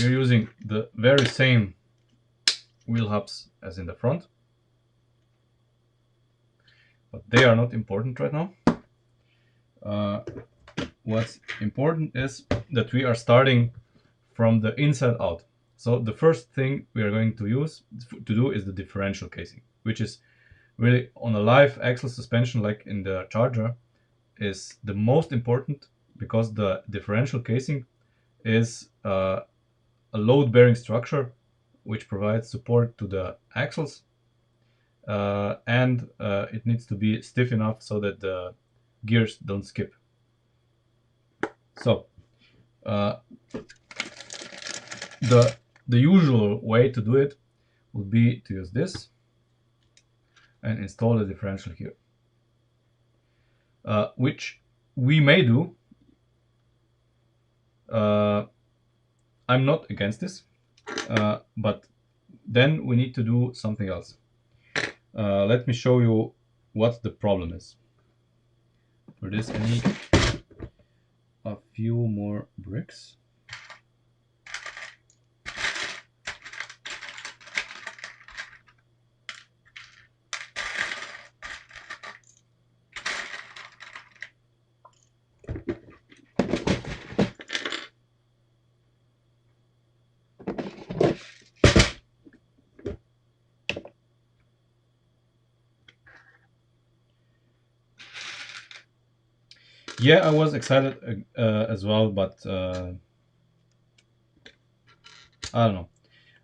Speaker 1: We're using the very same wheel hubs as in the front, but they are not important right now. What's important is that we are starting from the inside out. So the first thing we are going to do is the differential casing, which is really on a live axle suspension like in the Charger is the most important, because the differential casing is a load-bearing structure which provides support to the axles, and it needs to be stiff enough so that the gears don't skip. So the usual way to do it would be to use this and install the differential here, which we may do. I'm not against this, but then we need to do something else. Let me show you what the problem is. For this I need a few more bricks. Yeah, I was excited as well, but I don't know.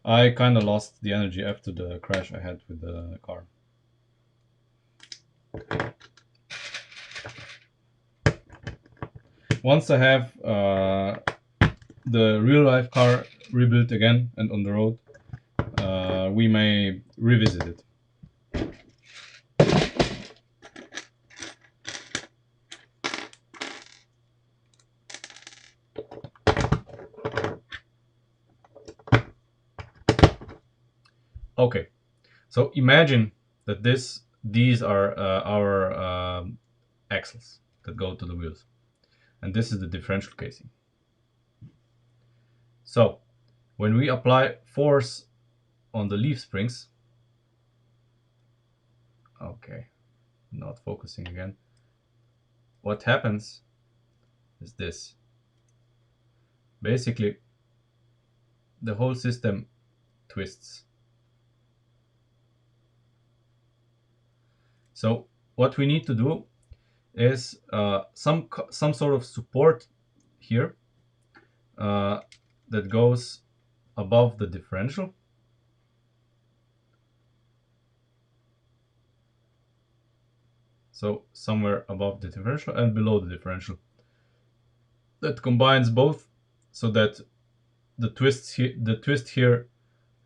Speaker 1: I kind of lost the energy after the crash I had with the car. Once I have the real life car rebuilt again and on the road, we may revisit it. Okay, so imagine that these are our axles that go to the wheels, and this is the differential casing. So when we apply force on the leaf springs, okay, not focusing again, what happens is this. Basically, the whole system twists. So what we need to do is some sort of support here that goes above the differential. So somewhere above the differential and below the differential. That combines both, so that the twist here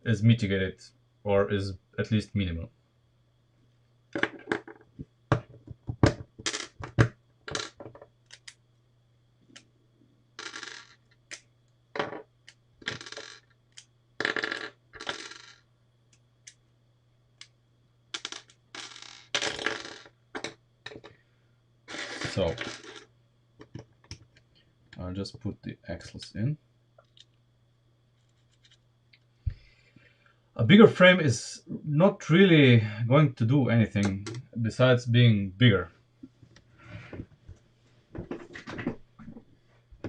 Speaker 1: is mitigated, or is at least minimal. So I'll just put the axles in. A bigger frame is not really going to do anything besides being bigger.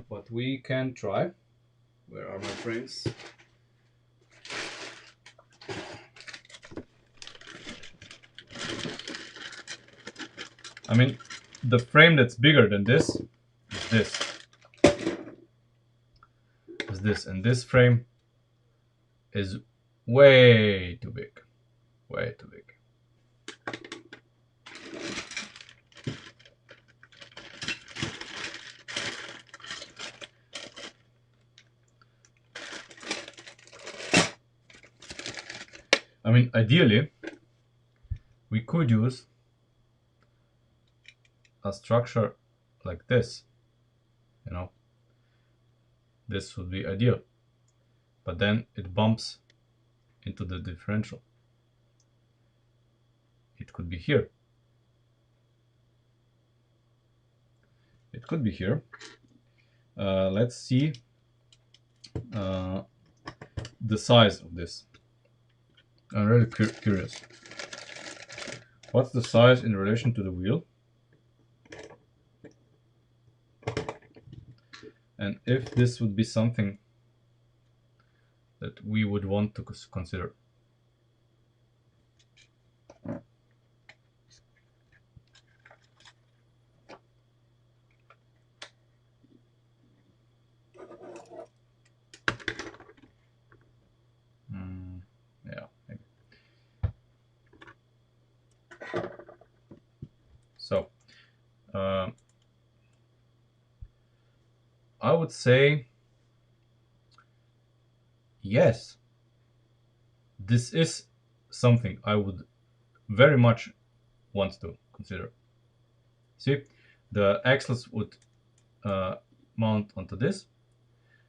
Speaker 1: But we can try. Where are my frames? I mean, the frame that's bigger than this is this. this, and this frame is way too big. Way too big. I mean, ideally, we could use a structure like this, you know. This would be ideal. But then it bumps into the differential. It could be here. It could be here. Let's see the size of this. I'm really curious. What's the size in relation to the wheel? And if this would be something that we would want to consider. Yeah, maybe. So, I would say yes. This is something I would very much want to consider. See, the axles would mount onto this,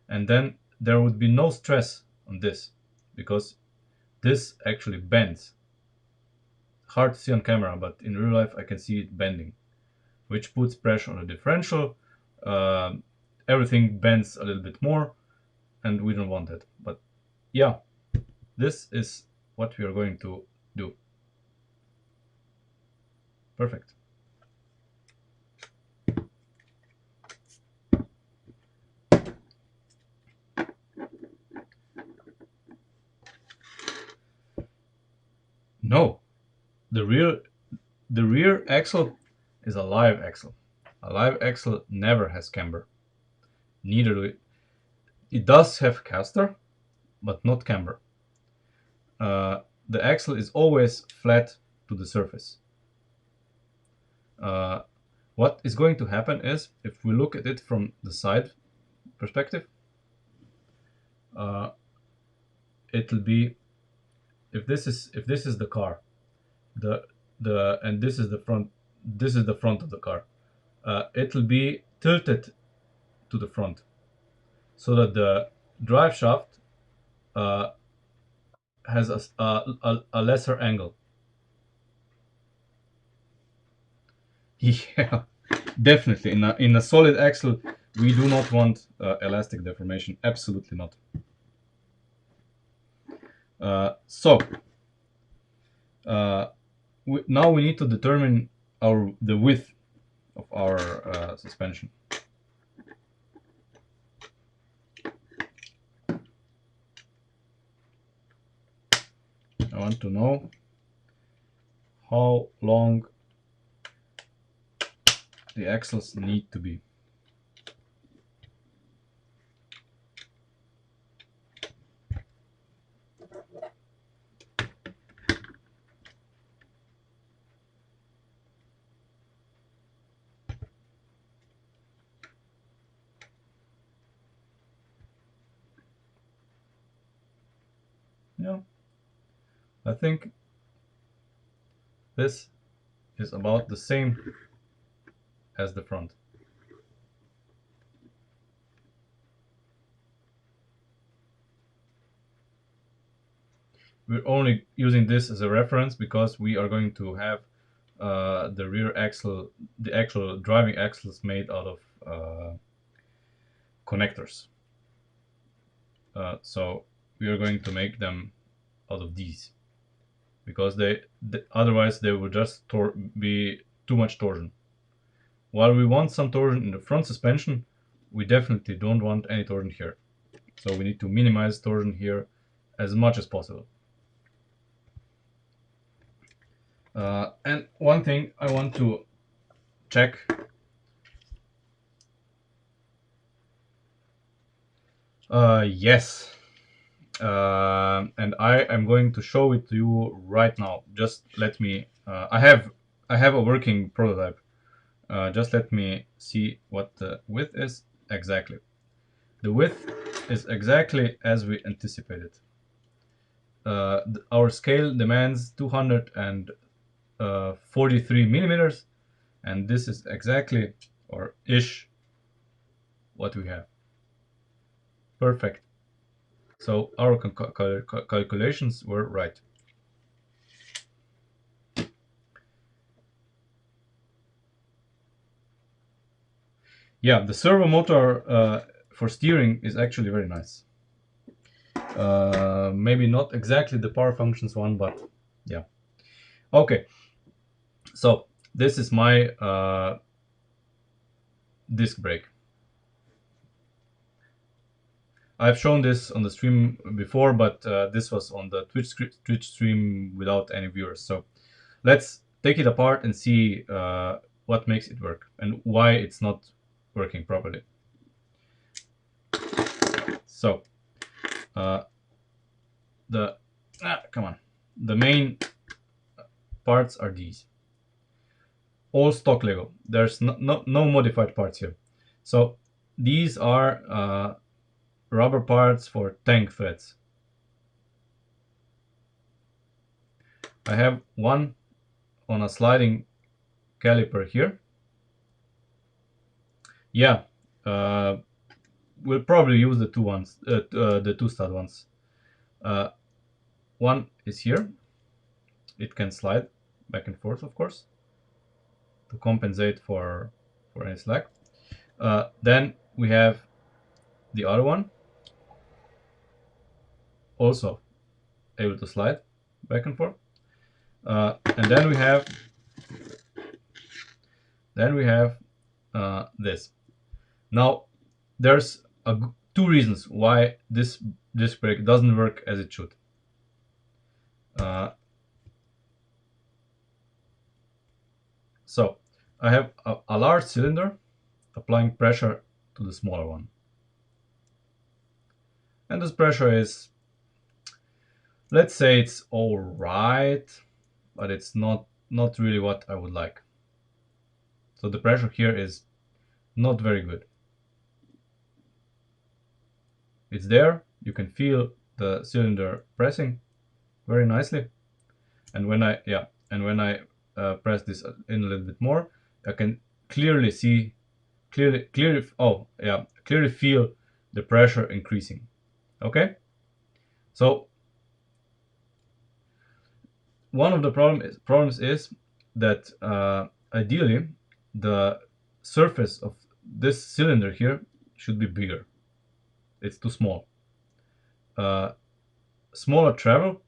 Speaker 1: and then there would be no stress on this because this actually bends. Hard to see on camera, but in real life I can see it bending, which puts pressure on the differential. Everything bends a little bit more, and we don't want that. But yeah, this is what we are going to do. Perfect. No, the rear axle is a live axle. A live axle never has camber. Neither do it. It does have caster, but not camber. The axle is always flat to the surface. What is going to happen is, if we look at it from the side perspective, it'll be, if this is the car, and this is the front of the car, it'll be tilted to the front, so that the drive shaft has a lesser angle. Yeah, definitely. In a solid axle, we do not want elastic deformation. Absolutely not. Now we need to determine the width of our suspension. I want to know how long the axles need to be. Yeah, I think this is about the same as the front. We're only using this as a reference because we are going to have the rear axle, the actual driving axles, made out of connectors. So we are going to make them out of these, because otherwise they would just be too much torsion. While we want some torsion in the front suspension, we definitely don't want any torsion here. So we need to minimize torsion here as much as possible. And one thing I want to check Yes. And I am going to show it to you right now. Just let me. I have a working prototype. Just let me see what the width is exactly. The width is exactly as we anticipated. Our scale demands 243 millimeters, and this is exactly or ish what we have. Perfect. So our calculations were right. Yeah, the servo motor for steering is actually very nice. Maybe not exactly the power functions one, but yeah. Okay, so this is my disc brake. I've shown this on the stream before, but this was on the Twitch stream without any viewers. So let's take it apart and see what makes it work and why it's not working properly. So come on, the main parts are these. All stock Lego. There's no modified parts here. So these are rubber parts for tank threads. I have one on a sliding caliper here. Yeah, we'll probably use the the two stud ones. One is here. It can slide back and forth, of course, to compensate for any slack. Then we have the other one, also able to slide back and forth. And then we have this. Now, there's two reasons why this disc brake doesn't work as it should. So I have a large cylinder applying pressure to the smaller one, and this pressure is, let's say, it's all right, but it's not really what I would like. So the pressure here is not very good. It's there. You can feel the cylinder pressing very nicely, and when I press this in a little bit more, I can clearly see clearly feel the pressure increasing. Okay, so one of the problems is that ideally the surface of this cylinder here should be bigger. It's too small. Smaller travel,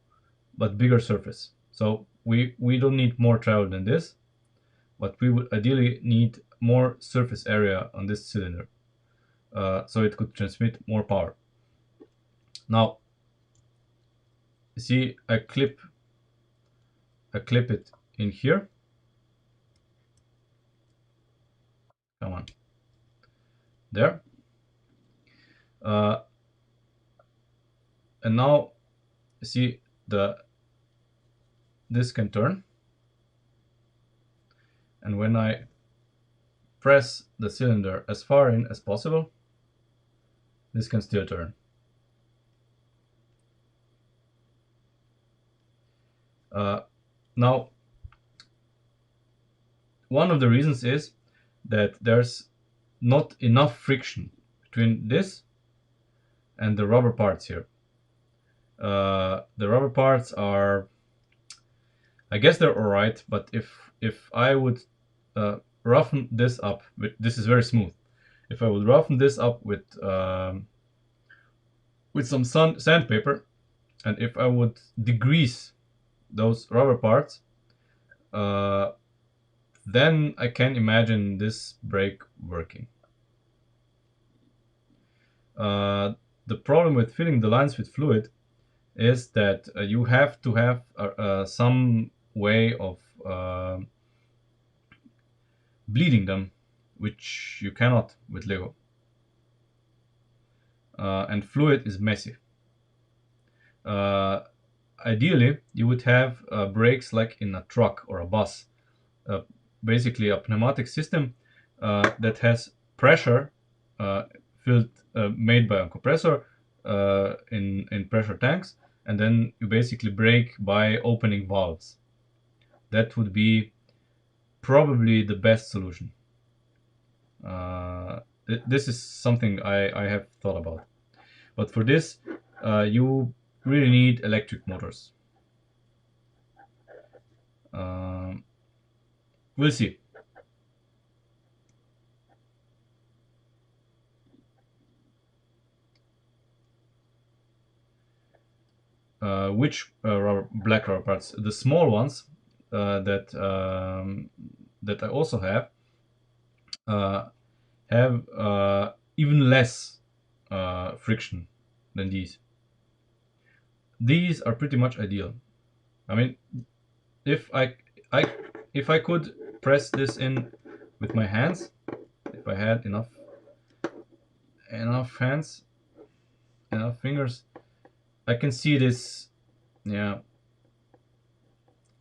Speaker 1: but bigger surface. So we don't need more travel than this, but we would ideally need more surface area on this cylinder, so it could transmit more power. Now, you see, I clip it in here. Come on, there. And now, you see, this can turn, and when I press the cylinder as far in as possible, this can still turn. Now, one of the reasons is that there's not enough friction between this and the rubber parts here. The rubber parts are, I guess they're all right, but if I would roughen this up, this is very smooth. If I would roughen this up with some sandpaper, and if I would degrease those rubber parts, then I can imagine this brake working. The problem with filling the lines with fluid is that you have to have some way of bleeding them, which you cannot with Lego. and fluid is messy. Uh, Ideally, you would have brakes like in a truck or a bus, uh, basically a pneumatic system that has pressure uh, filled made by a compressor in pressure tanks, and then you basically brake by opening valves. That would be probably the best solution. This is something I have thought about. But for this, you really need electric motors. Um, we'll see. Which black rubber parts? The small ones that I also uh, have even less friction than these. These are pretty much ideal. I mean, if I if I could press this in with my hands, if I had enough hands, enough fingers, I can see this. Yeah,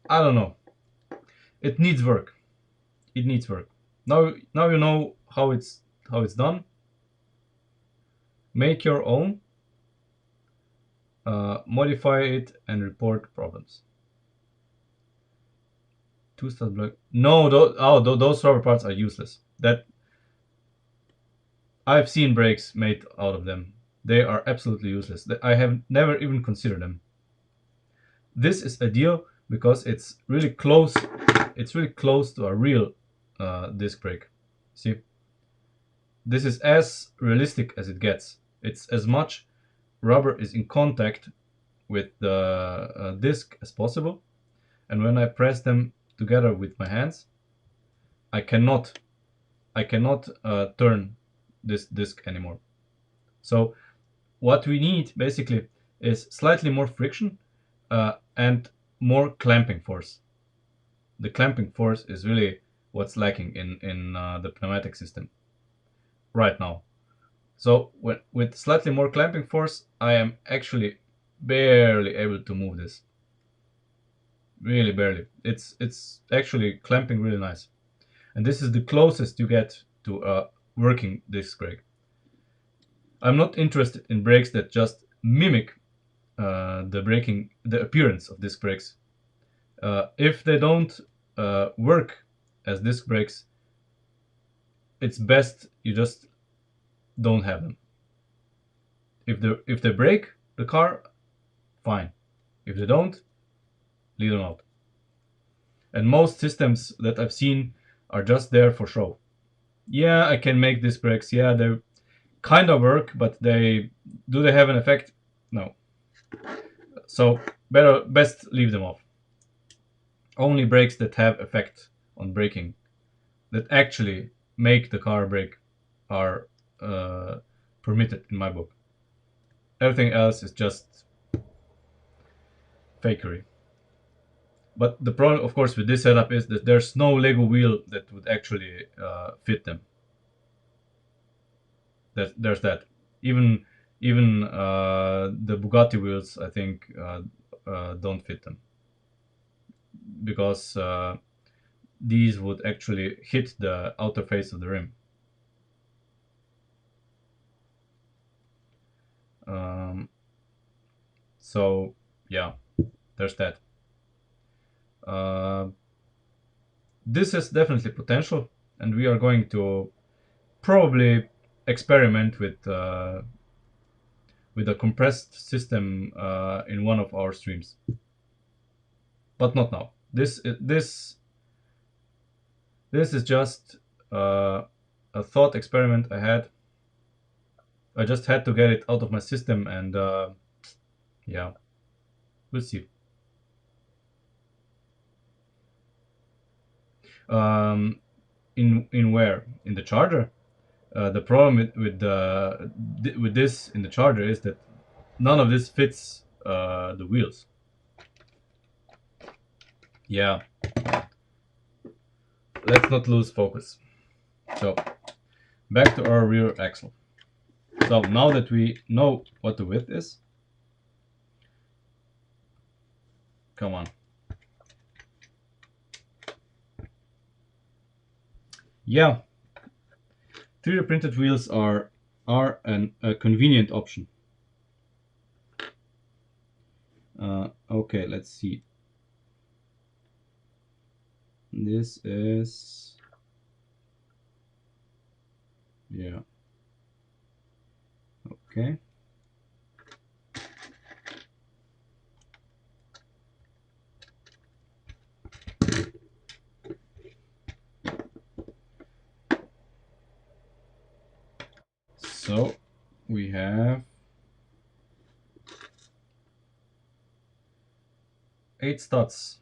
Speaker 1: I don't know. It needs work. It needs work. Now you know how it's done. Make your own, modify it, and report problems. Two stud block. No, those rubber parts are useless. That I've seen brakes made out of them. They are absolutely useless. I have never even considered them. This is ideal because it's really close. It's really close to a real disc brake. See, this is as realistic as it gets. It's as much rubber is in contact with the disc as possible, and when I press them together with my hands, I cannot turn this disc anymore. So what we need basically is slightly more friction and more clamping force. The clamping force is really what's lacking in the pneumatic system right now. So with slightly more clamping force, I am actually barely able to move this. Really barely. It's actually clamping really nice, and this is the closest you get to a working disc brake. I'm not interested in brakes that just mimic the appearance of disc brakes. If they don't work as disc brakes, it's best you just don't have them. If they break the car, fine. If they don't, leave them out. And most systems that I've seen are just there for show. Yeah, I can make disc brakes. Yeah, they kind of work, but they have an effect? No. So best leave them off. Only brakes that have effect on braking, that actually make the car brake, are permitted in my book. Everything else is just fakery. But the problem, of course, with this setup is that there's no Lego wheel that would actually fit them. There's that. Even the Bugatti wheels, I think, don't fit them, because these would actually hit the outer face of the rim. So yeah, there's that. Uh, this has definitely potential, and we are going to probably experiment with a compressed system in one of our streams, but not now. This is just a thought experiment I had. I just had to get it out of my system, and yeah, we'll see. In where? In the charger? The problem with this in the charger is that none of this fits the wheels. Yeah, let's not lose focus. So back to our rear axle. So now that we know what the width is, come on. Yeah, 3D printed wheels are a convenient option. Okay, let's see. This is, yeah, okay. So we have 8 studs.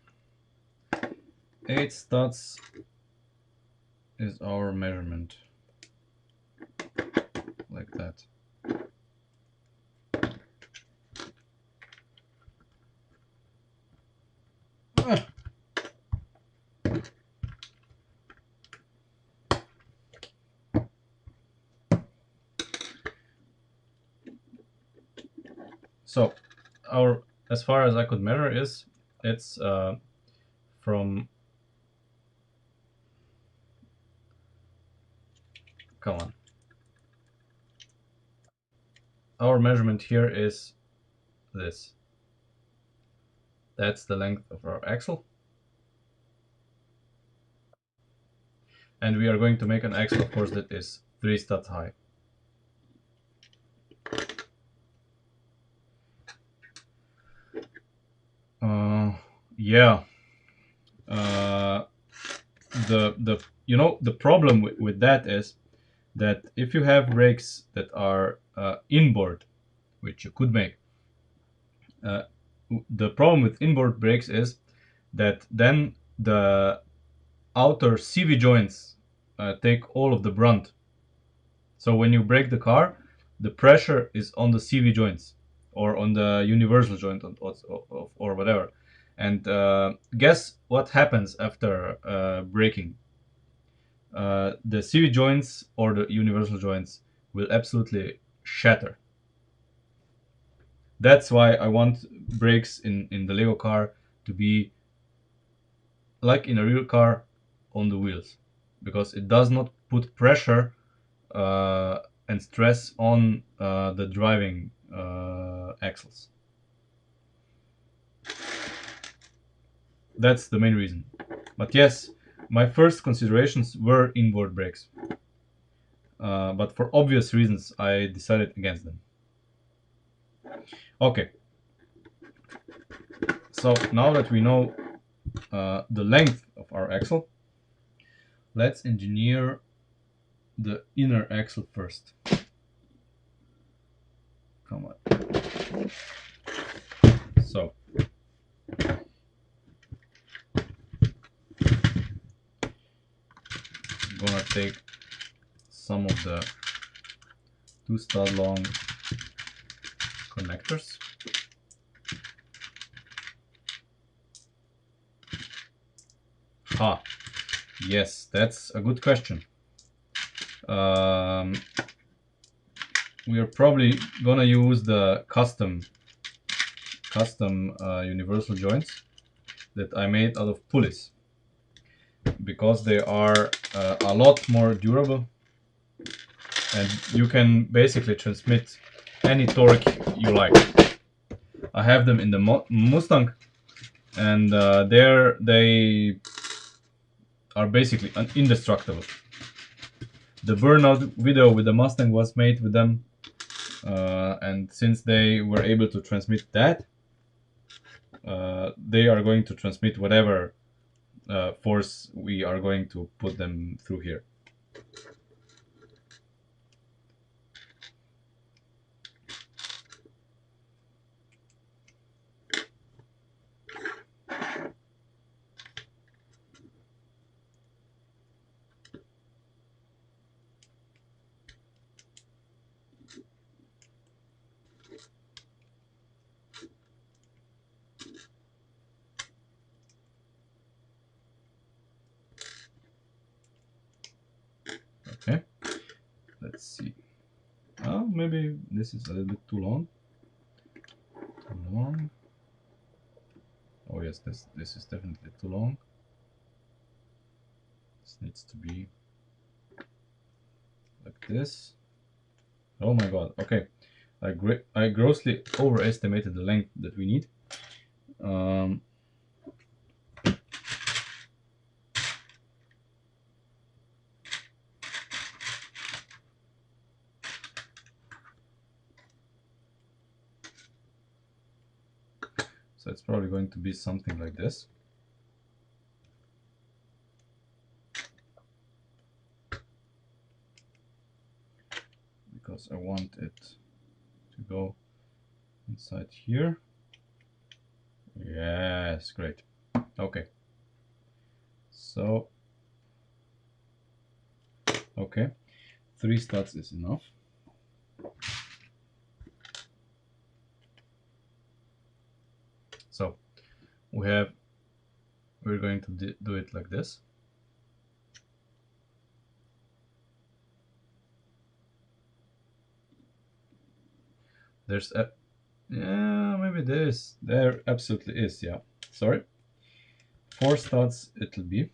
Speaker 1: 8 studs is our measurement, like that. Ah. So our, as far as I could measure, is it's from, come on, our measurement here is this. That's the length of our axle, and we are going to make an axle, of course, that is 3 studs high. Yeah. The the problem with that is that if you have brakes that are inboard, which you could make, the problem with inboard brakes is that then the outer CV joints take all of the brunt. So when you brake the car, the pressure is on the CV joints or on the universal joint, or whatever. And guess what happens after braking? The CV joints or the universal joints will absolutely shatter. That's why I want brakes in the Lego car to be like in a real car, on the wheels, because it does not put pressure and stress on the driving axles. That's the main reason. But yes, my first considerations were inboard brakes, but for obvious reasons I decided against them. Okay, so now that we know the length of our axle, let's engineer the inner axle first. Come on. So I'm gonna take some of the 2 stud long connectors. Yes, that's a good question. We are probably gonna use the custom universal joints that I made out of pulleys, because they are a lot more durable, and you can basically transmit any torque you like. I have them in the Mustang, and there they are basically indestructible. The burnout video with the Mustang was made with them, and since they were able to transmit that, they are going to transmit whatever force we are going to put them through here. Okay, let's see. maybe this is a little bit too long. Too long. Oh yes, this is definitely too long. This needs to be like this. Oh my god. Okay, I grossly overestimated the length that we need. So it's probably going to be something like this. Because I want it to go inside here. Yes, great. Okay. So, okay, 3 studs is enough. So we're going to do it like this. There's a, yeah, maybe there absolutely is, yeah. Sorry. 4 studs it'll be,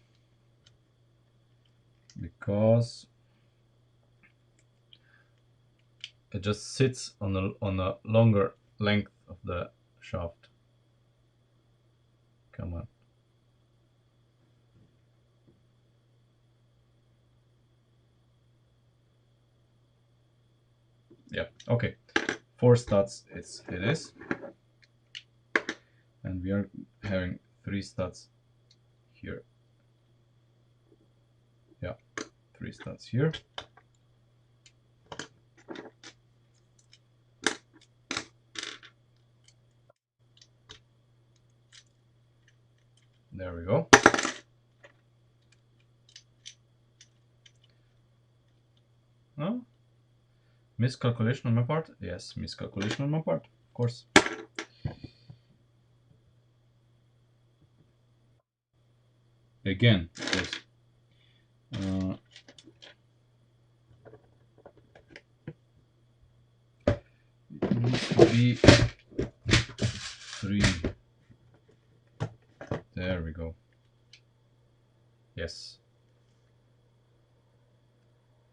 Speaker 1: because it just sits on a longer length of the shaft. Come on. Yeah, okay. 4 studs it is. And we are having 3 studs here. Yeah, 3 studs here. There we go. Oh, miscalculation on my part? Yes, miscalculation on my part, of course. Again, of course. It needs to be 3. There we go. Yes.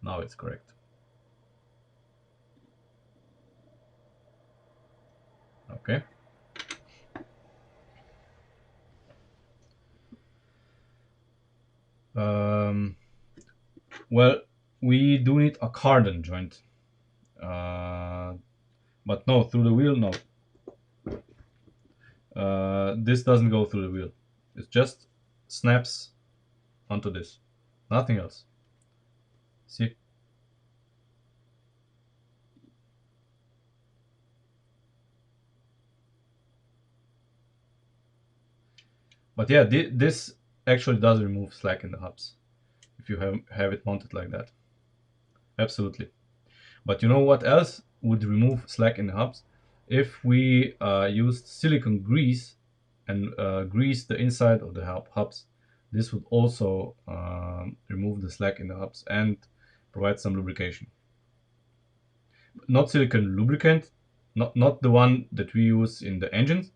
Speaker 1: Now it's correct. Okay. Well, we do need a cardan joint. But no, through the wheel, no. This doesn't go through the wheel. It just snaps onto this. Nothing else. See? But yeah, this actually does remove slack in the hubs if you have it mounted like that. Absolutely. But you know what else would remove slack in the hubs? If we used silicone grease and grease the inside of the hubs, this would also remove the slack in the hubs and provide some lubrication. Not silicone lubricant, not the one that we use in the engines,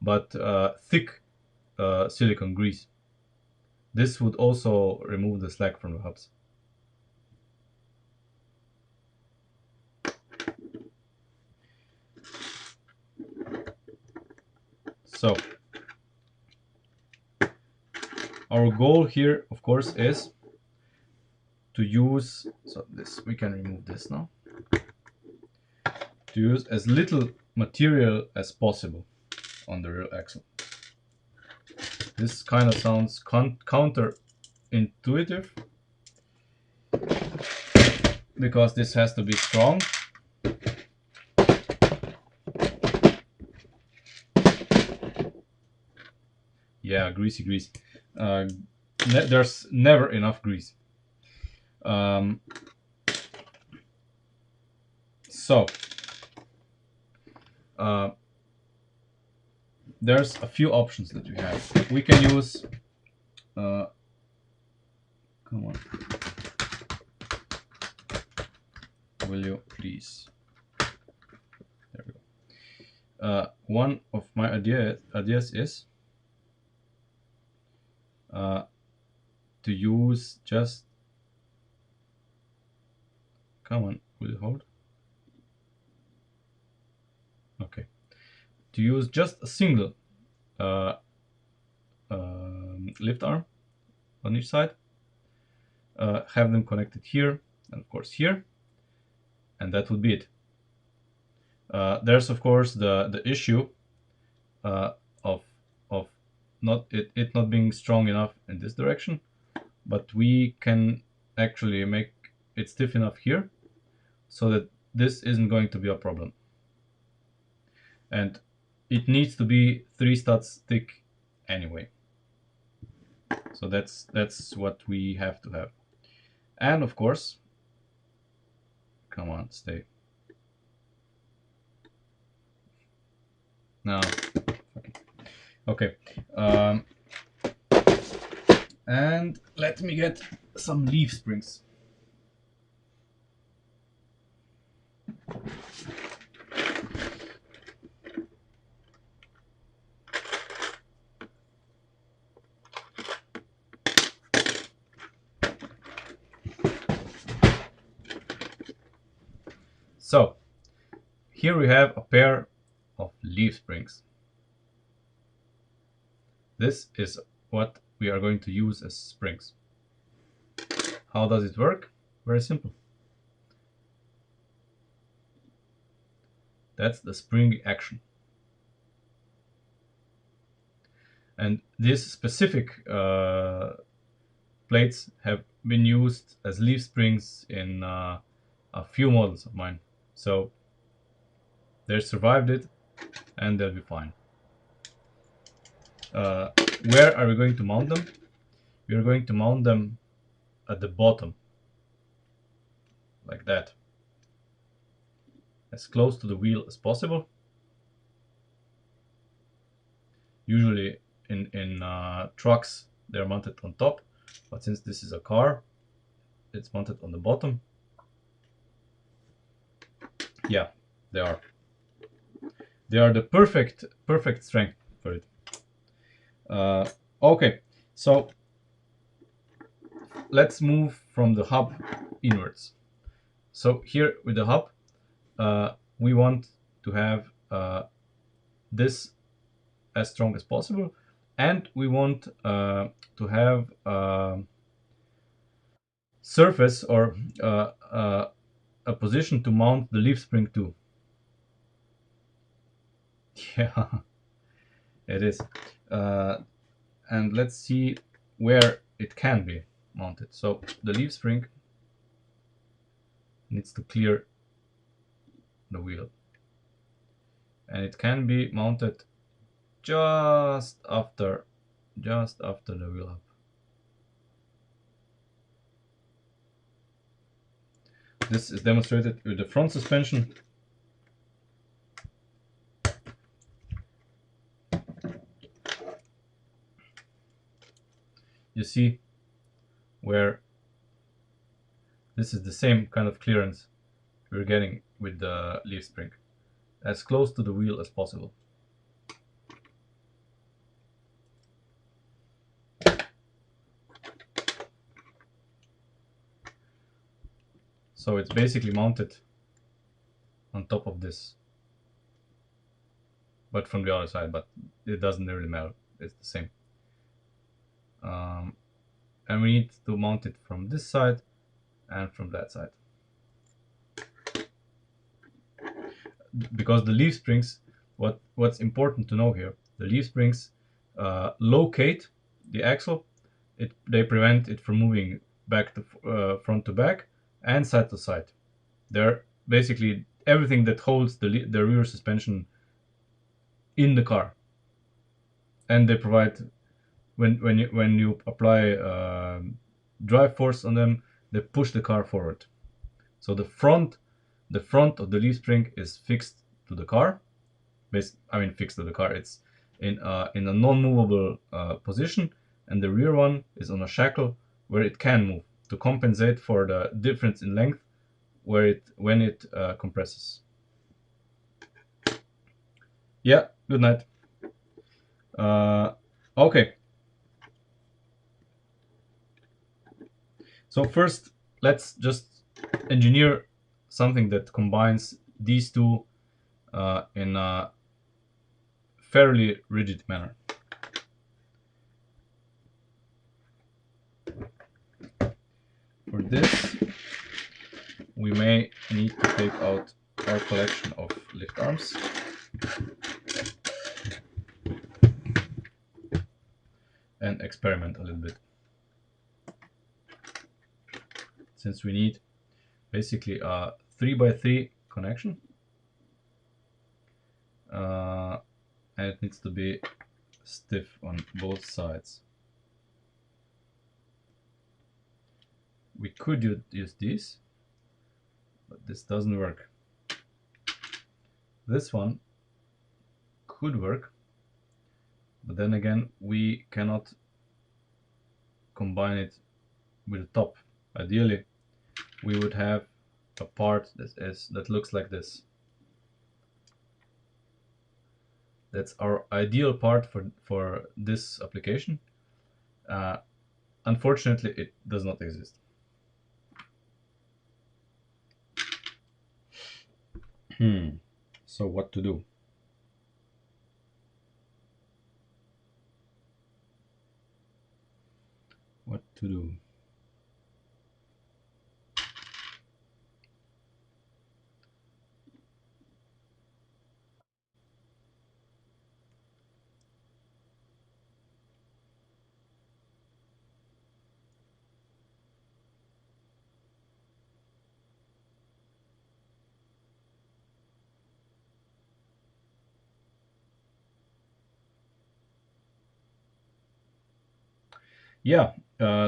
Speaker 1: but thick silicone grease. This would also remove the slack from the hubs. So our goal here, of course, is to use, so this, we can remove this now, to use as little material as possible on the rear axle. This kind of sounds counterintuitive, because this has to be strong. Yeah, greasy grease. There's never enough grease. So there's a few options that we have. We can use come on, will you please one of my ideas is to use just, come on, will you hold? Okay, to use just a single lift arm on each side, have them connected here and of course here, and that would be it. There's of course the issue of it not being strong enough in this direction, but we can actually make it stiff enough here so that this isn't going to be a problem. And it needs to be 3 studs thick anyway. So that's what we have to have. And of course, come on, stay. Now, okay. And let me get some leaf springs. So here we have a pair of leaf springs. This is what we are going to use as springs. How does it work? Very simple. That's the spring action. And these specific plates have been used as leaf springs in a few models of mine. So they survived it and they'll be fine. Where are we going to mount them? We are going to mount them at the bottom, like that, as close to the wheel as possible. Usually in trucks they're mounted on top, but since this is a car, it's mounted on the bottom. Yeah, they are. They are the perfect strength for it. Okay, so let's move from the hub inwards. So here with the hub, we want to have this as strong as possible, and we want to have surface or a position to mount the leaf spring to. Yeah, it is. And let's see where it can be mounted. So the leaf spring needs to clear the wheel, and it can be mounted just after the wheel hub. This is demonstrated with the front suspension. You see where this is the same kind of clearance we're getting with the leaf spring, as close to the wheel as possible. So it's basically mounted on top of this, but from the other side, but it doesn't really matter, it's the same. And we need to mount it from this side and from that side, because the leaf springs, what's important to know here, the leaf springs locate the axle. They prevent it from moving back to front to back and side to side. They're basically everything that holds the rear suspension in the car, and they provide, when you apply drive force on them, they push the car forward. So the front of the leaf spring is fixed to the car. Fixed to the car. It's in a non-movable position, and the rear one is on a shackle where it can move to compensate for the difference in length when it compresses. Yeah, good night. Okay, so first let's just engineer something that combines these two in a fairly rigid manner. For this, we may need to take out our collection of lift arms and experiment a little bit, since we need basically a 3x3 connection, and it needs to be stiff on both sides. We could use this, but this doesn't work. This one could work, but then again we cannot combine it with the top. Ideally we would have a part that looks like this. That's our ideal part for this application. uh, Unfortunately it does not exist. So what to do? What to do? Yeah,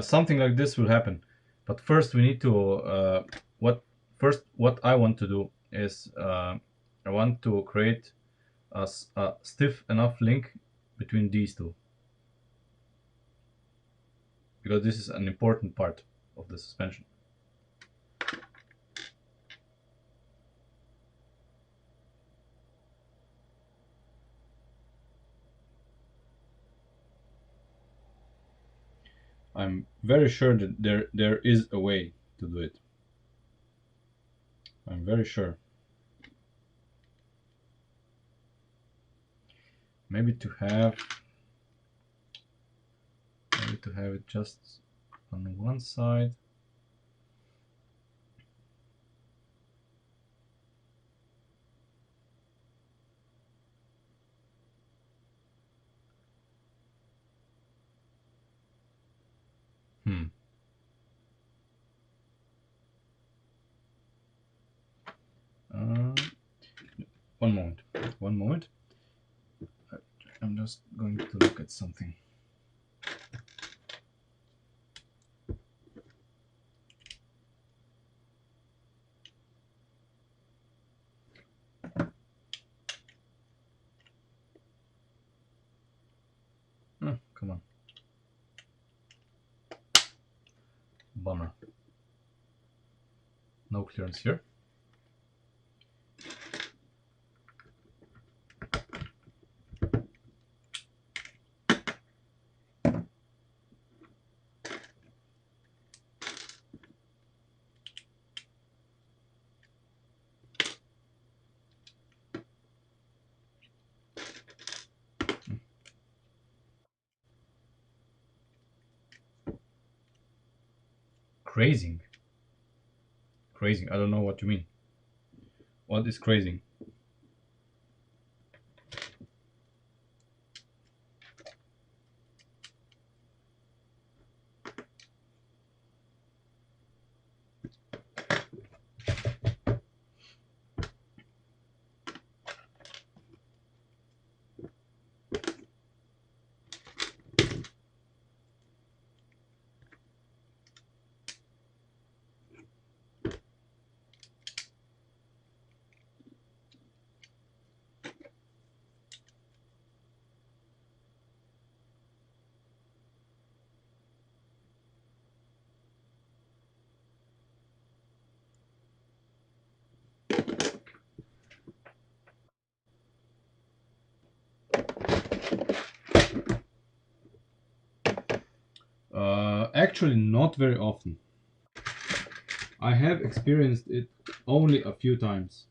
Speaker 1: something like this will happen. But first we need to what I want to do is I want to create a stiff enough link between these two, because this is an important part of the suspension. I'm very sure that there is a way to do it. I'm very sure. Maybe to have it just on one side. Hmm. Uh, One moment. One moment. I'm just going to look at something. Oh, come on. Bummer. No clearance here. Crazing. Crazing. I don't know what you mean. What is crazing? actually not very often. I have experienced it only a few times.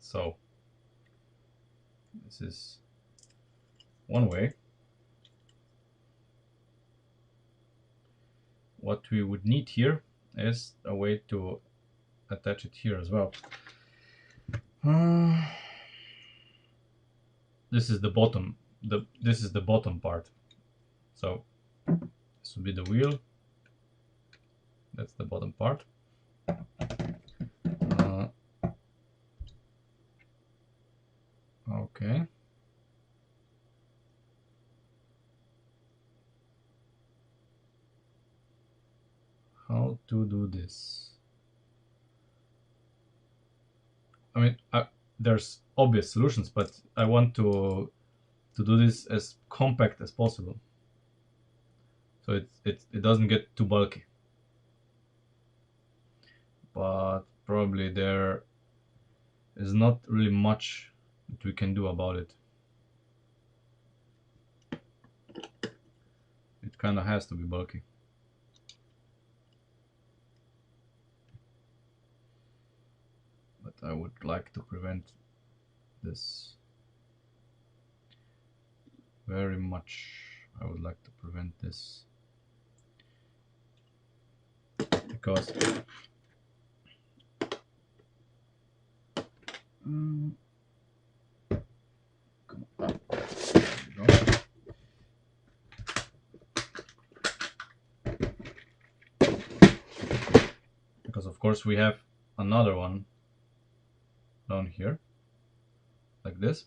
Speaker 1: So this is one way. What we would need here is a way to attach it here as well. This is the bottom. This is the bottom part. So this would be the wheel. That's the bottom part. Okay. How to do this? I mean, there's obvious solutions, but I want to do this as compact as possible, so it doesn't get too bulky. But probably there is not really much that we can do about it. It kind of has to be bulky. But I would like to prevent this very much. I would like to prevent this because come on. There we go. Because of course we have another one down here like this.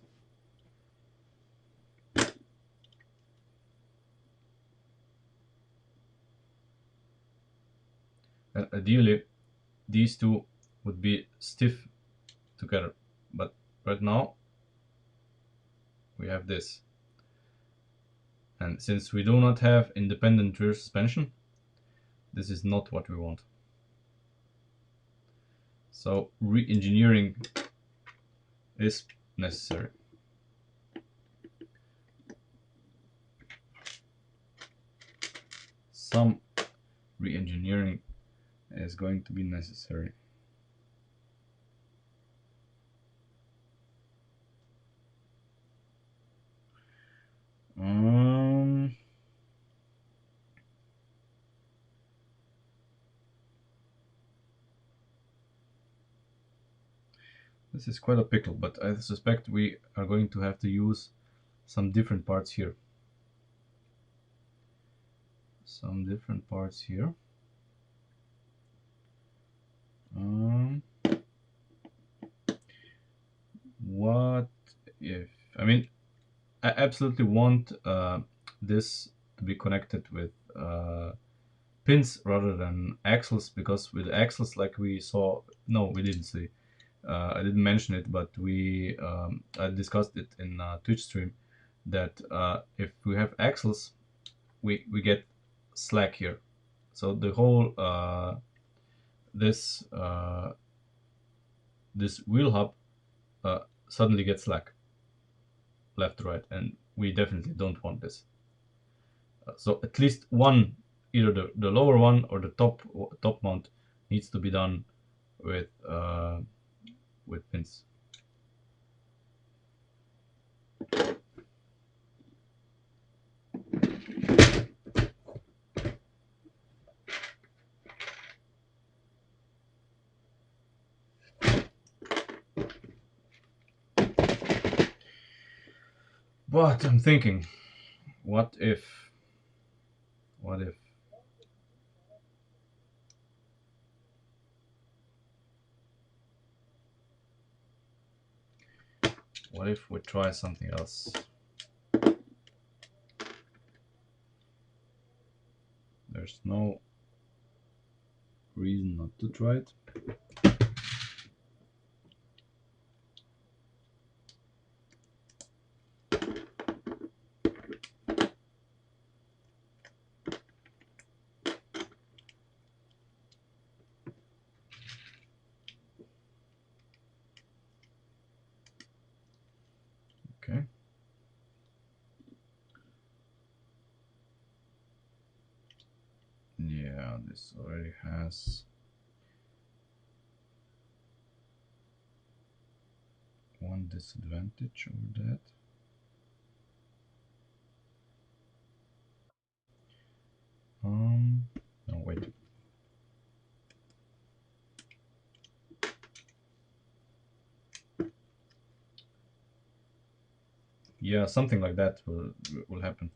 Speaker 1: And ideally these two would be stiff together, but right now we have this, and since we do not have independent rear suspension, this is not what we want. So re-engineering is necessary. Some re-engineering is going to be necessary. This is quite a pickle, but I suspect we are going to have to use some different parts here. Some different parts here. What if, I mean, I absolutely want this to be connected with pins rather than axles, because with axles, like we saw, no, we didn't see, I didn't mention it, but we I discussed it in a Twitch stream, that if we have axles, we get slack here. So the whole this wheel hub suddenly gets slack left to right, and we definitely don't want this. So at least one, either the lower one or the top mount needs to be done with pins. But I'm thinking, what if What if we try something else? There's no reason not to try it. Okay. Yeah, this already has one disadvantage over that. No, wait. Yeah, something like that will happen,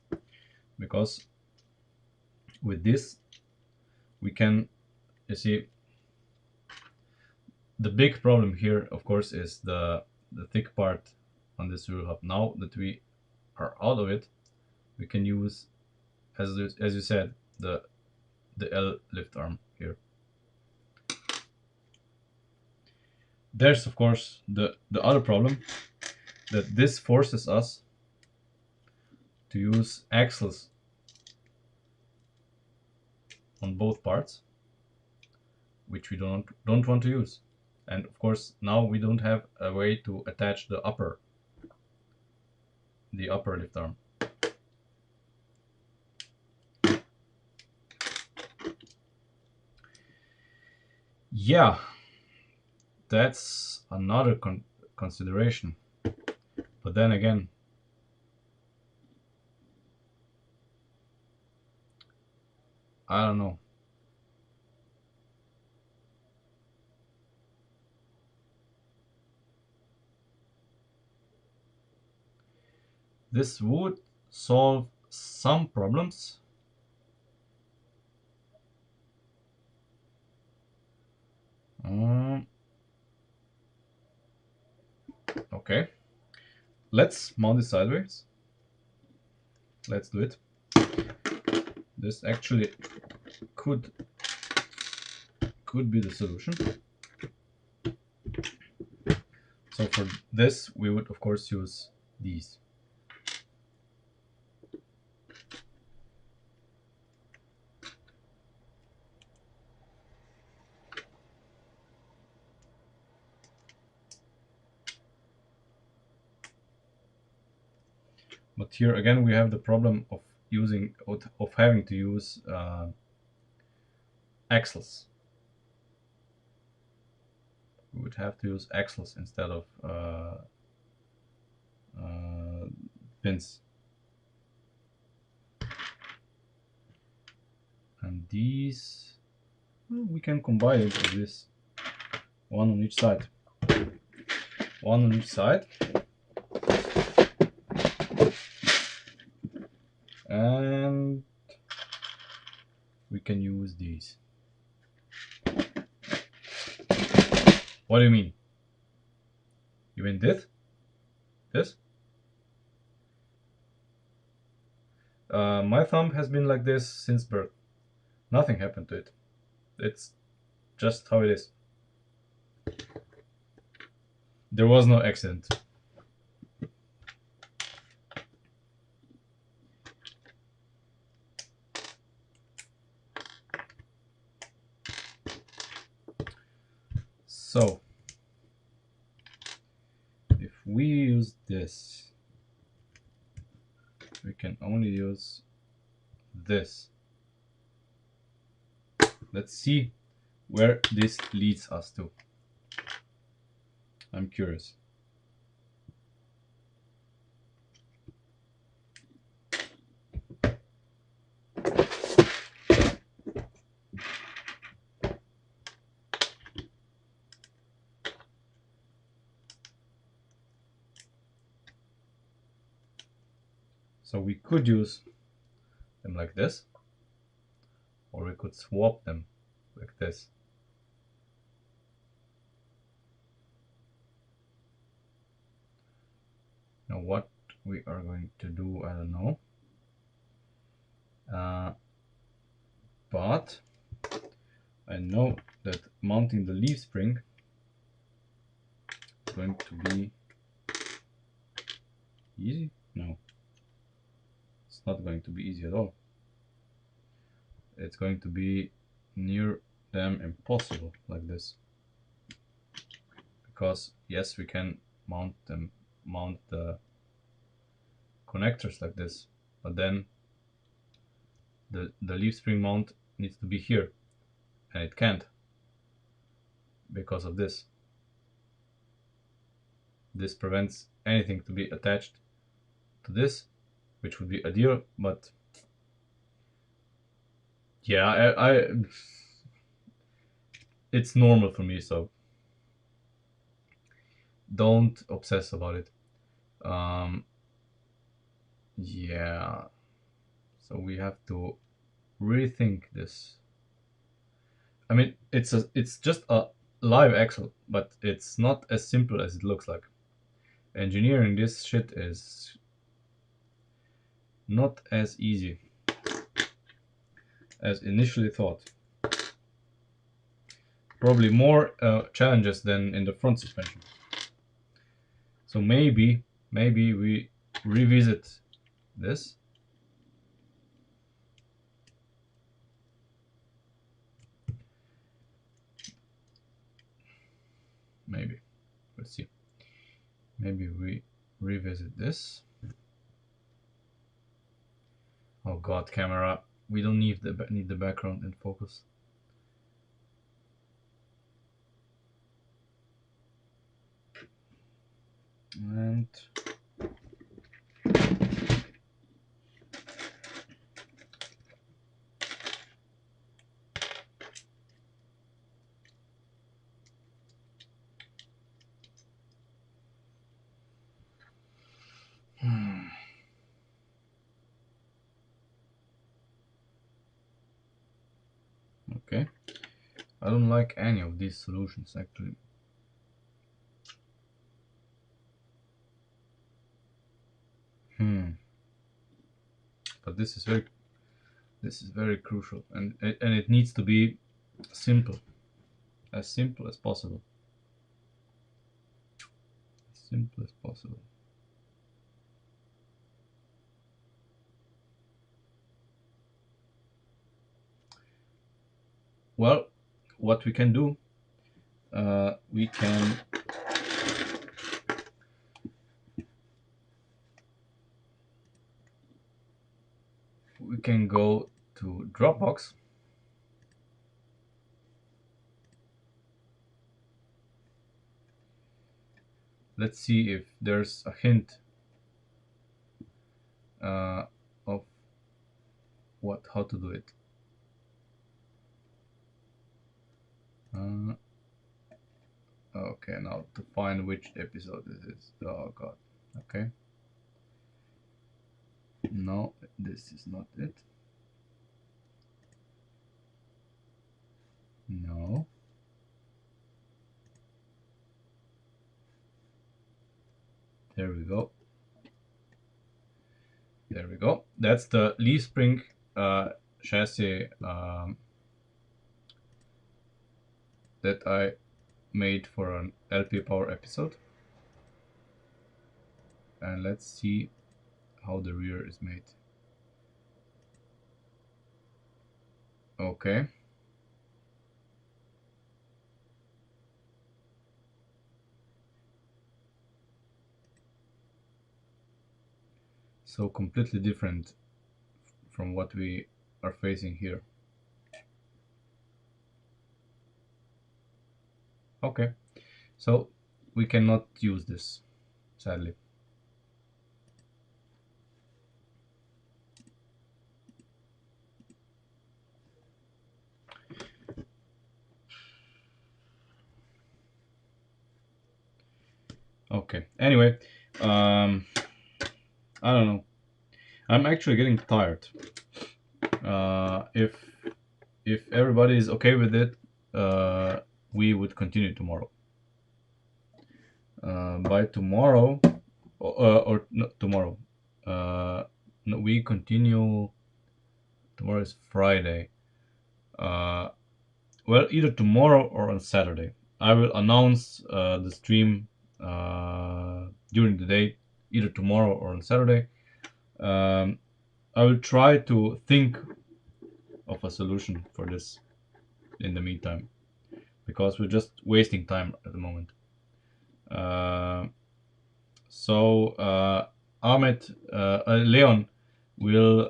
Speaker 1: because with this we can, you see, the big problem here, of course, is the thick part on this rule hub. Now that we are out of it, we can use, as you said, the L lift arm here. There's of course the other problem, that this forces us to use axles on both parts, which we don't want to use. And of course now we don't have a way to attach the upper lift arm. Yeah, that's another consideration. But then again, I don't know. This would solve some problems. Okay, let's mount it sideways. Let's do it. This actually could be the solution. So for this, we would of course use these. But here again, we have the problem of having to use axles. We would have to use axles instead of pins. And these, well, we can combine it with this, one on each side. One on each side. And we can use these. What do you mean? You mean this? This? My thumb has been like this since birth. Nothing happened to it. It's just how it is. There was no accident. So, if we use this, we can only use this. Let's see where this leads us to. I'm curious. So we could use them like this, or we could swap them like this. Now what we are going to do, I don't know. But I know that mounting the leaf spring is going to be easy. No, it's not going to be easy at all. It's going to be near damn impossible like this. Because yes, we can mount the connectors like this, but then the leaf spring mount needs to be here, and it can't because of this. This prevents anything to be attached to this, which would be ideal, but yeah, it's normal for me, so don't obsess about it. Yeah, so we have to rethink this. I mean, it's just a live axle, but it's not as simple as it looks like. Engineering this shit is not as easy as initially thought. Probably more challenges than in the front suspension. So maybe we revisit this. Maybe. Let's see. Maybe we revisit this. Oh god, camera. We don't need the background in focus. And okay. I don't like any of these solutions actually. But this is very crucial, and it needs to be simple as possible. As simple as possible. Well, what we can do, we can go to Dropbox. Let's see if there's a hint of how to do it. Okay, now to find which episode this is. Oh god. Okay. No, this is not it. No. There we go. There we go. That's the leaf spring chassis that I made for an LP Power episode. And let's see how the rear is made. Okay. So completely different from what we are facing here. Okay, so we cannot use this, sadly. Okay, anyway, I don't know. I'm actually getting tired. If everybody is okay with it, we would continue tomorrow. By tomorrow, or no, tomorrow. No, we continue. Tomorrow is Friday. Uh, well, either tomorrow or on Saturday. I will announce the stream during the day, either tomorrow or on Saturday. Um, I will try to think of a solution for this in the meantime, because we're just wasting time at the moment. Uh, so Ahmed, Leon will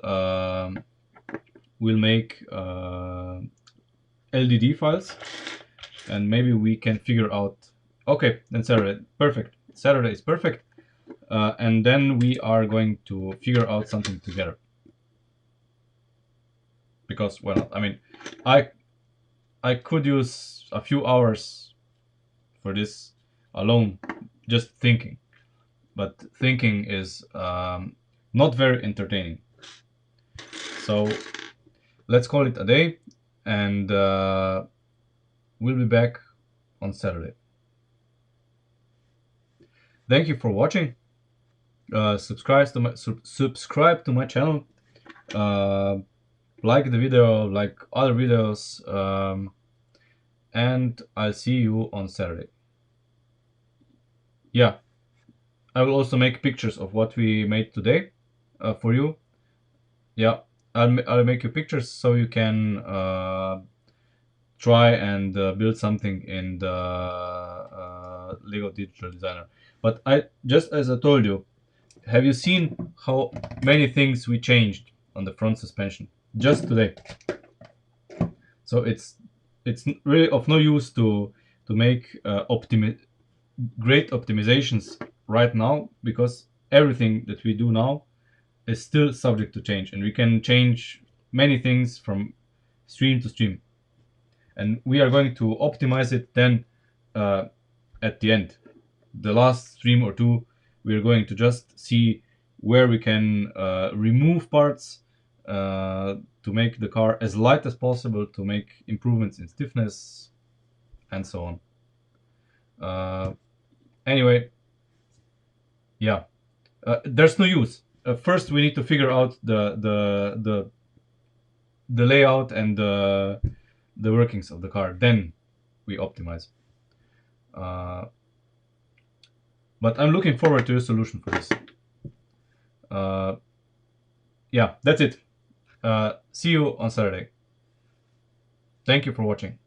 Speaker 1: make LDD files, and maybe we can figure out. Okay, then Saturday, perfect. Saturday is perfect, and then we are going to figure out something together. Because, well, I mean, I could use a few hours for this alone, just thinking. But thinking is not very entertaining. So let's call it a day, and we'll be back on Saturday. Thank you for watching. Subscribe to my channel. Like the video, like other videos, and I'll see you on Saturday. Yeah, I will also make pictures of what we made today for you. Yeah, I'll make you pictures so you can try and build something in the Lego Digital Designer. But just as I told you, have you seen how many things we changed on the front suspension just today? So it's really of no use to make great optimizations right now, because everything that we do now is still subject to change, and we can change many things from stream to stream, and we are going to optimize it then at the end, the last stream or two. We are going to just see where we can remove parts to make the car as light as possible, to make improvements in stiffness and so on. Anyway, yeah, there's no use. First, we need to figure out the layout and the workings of the car. Then we optimize. But I'm looking forward to a solution for this. Yeah, that's it. See you on Saturday. Thank you for watching.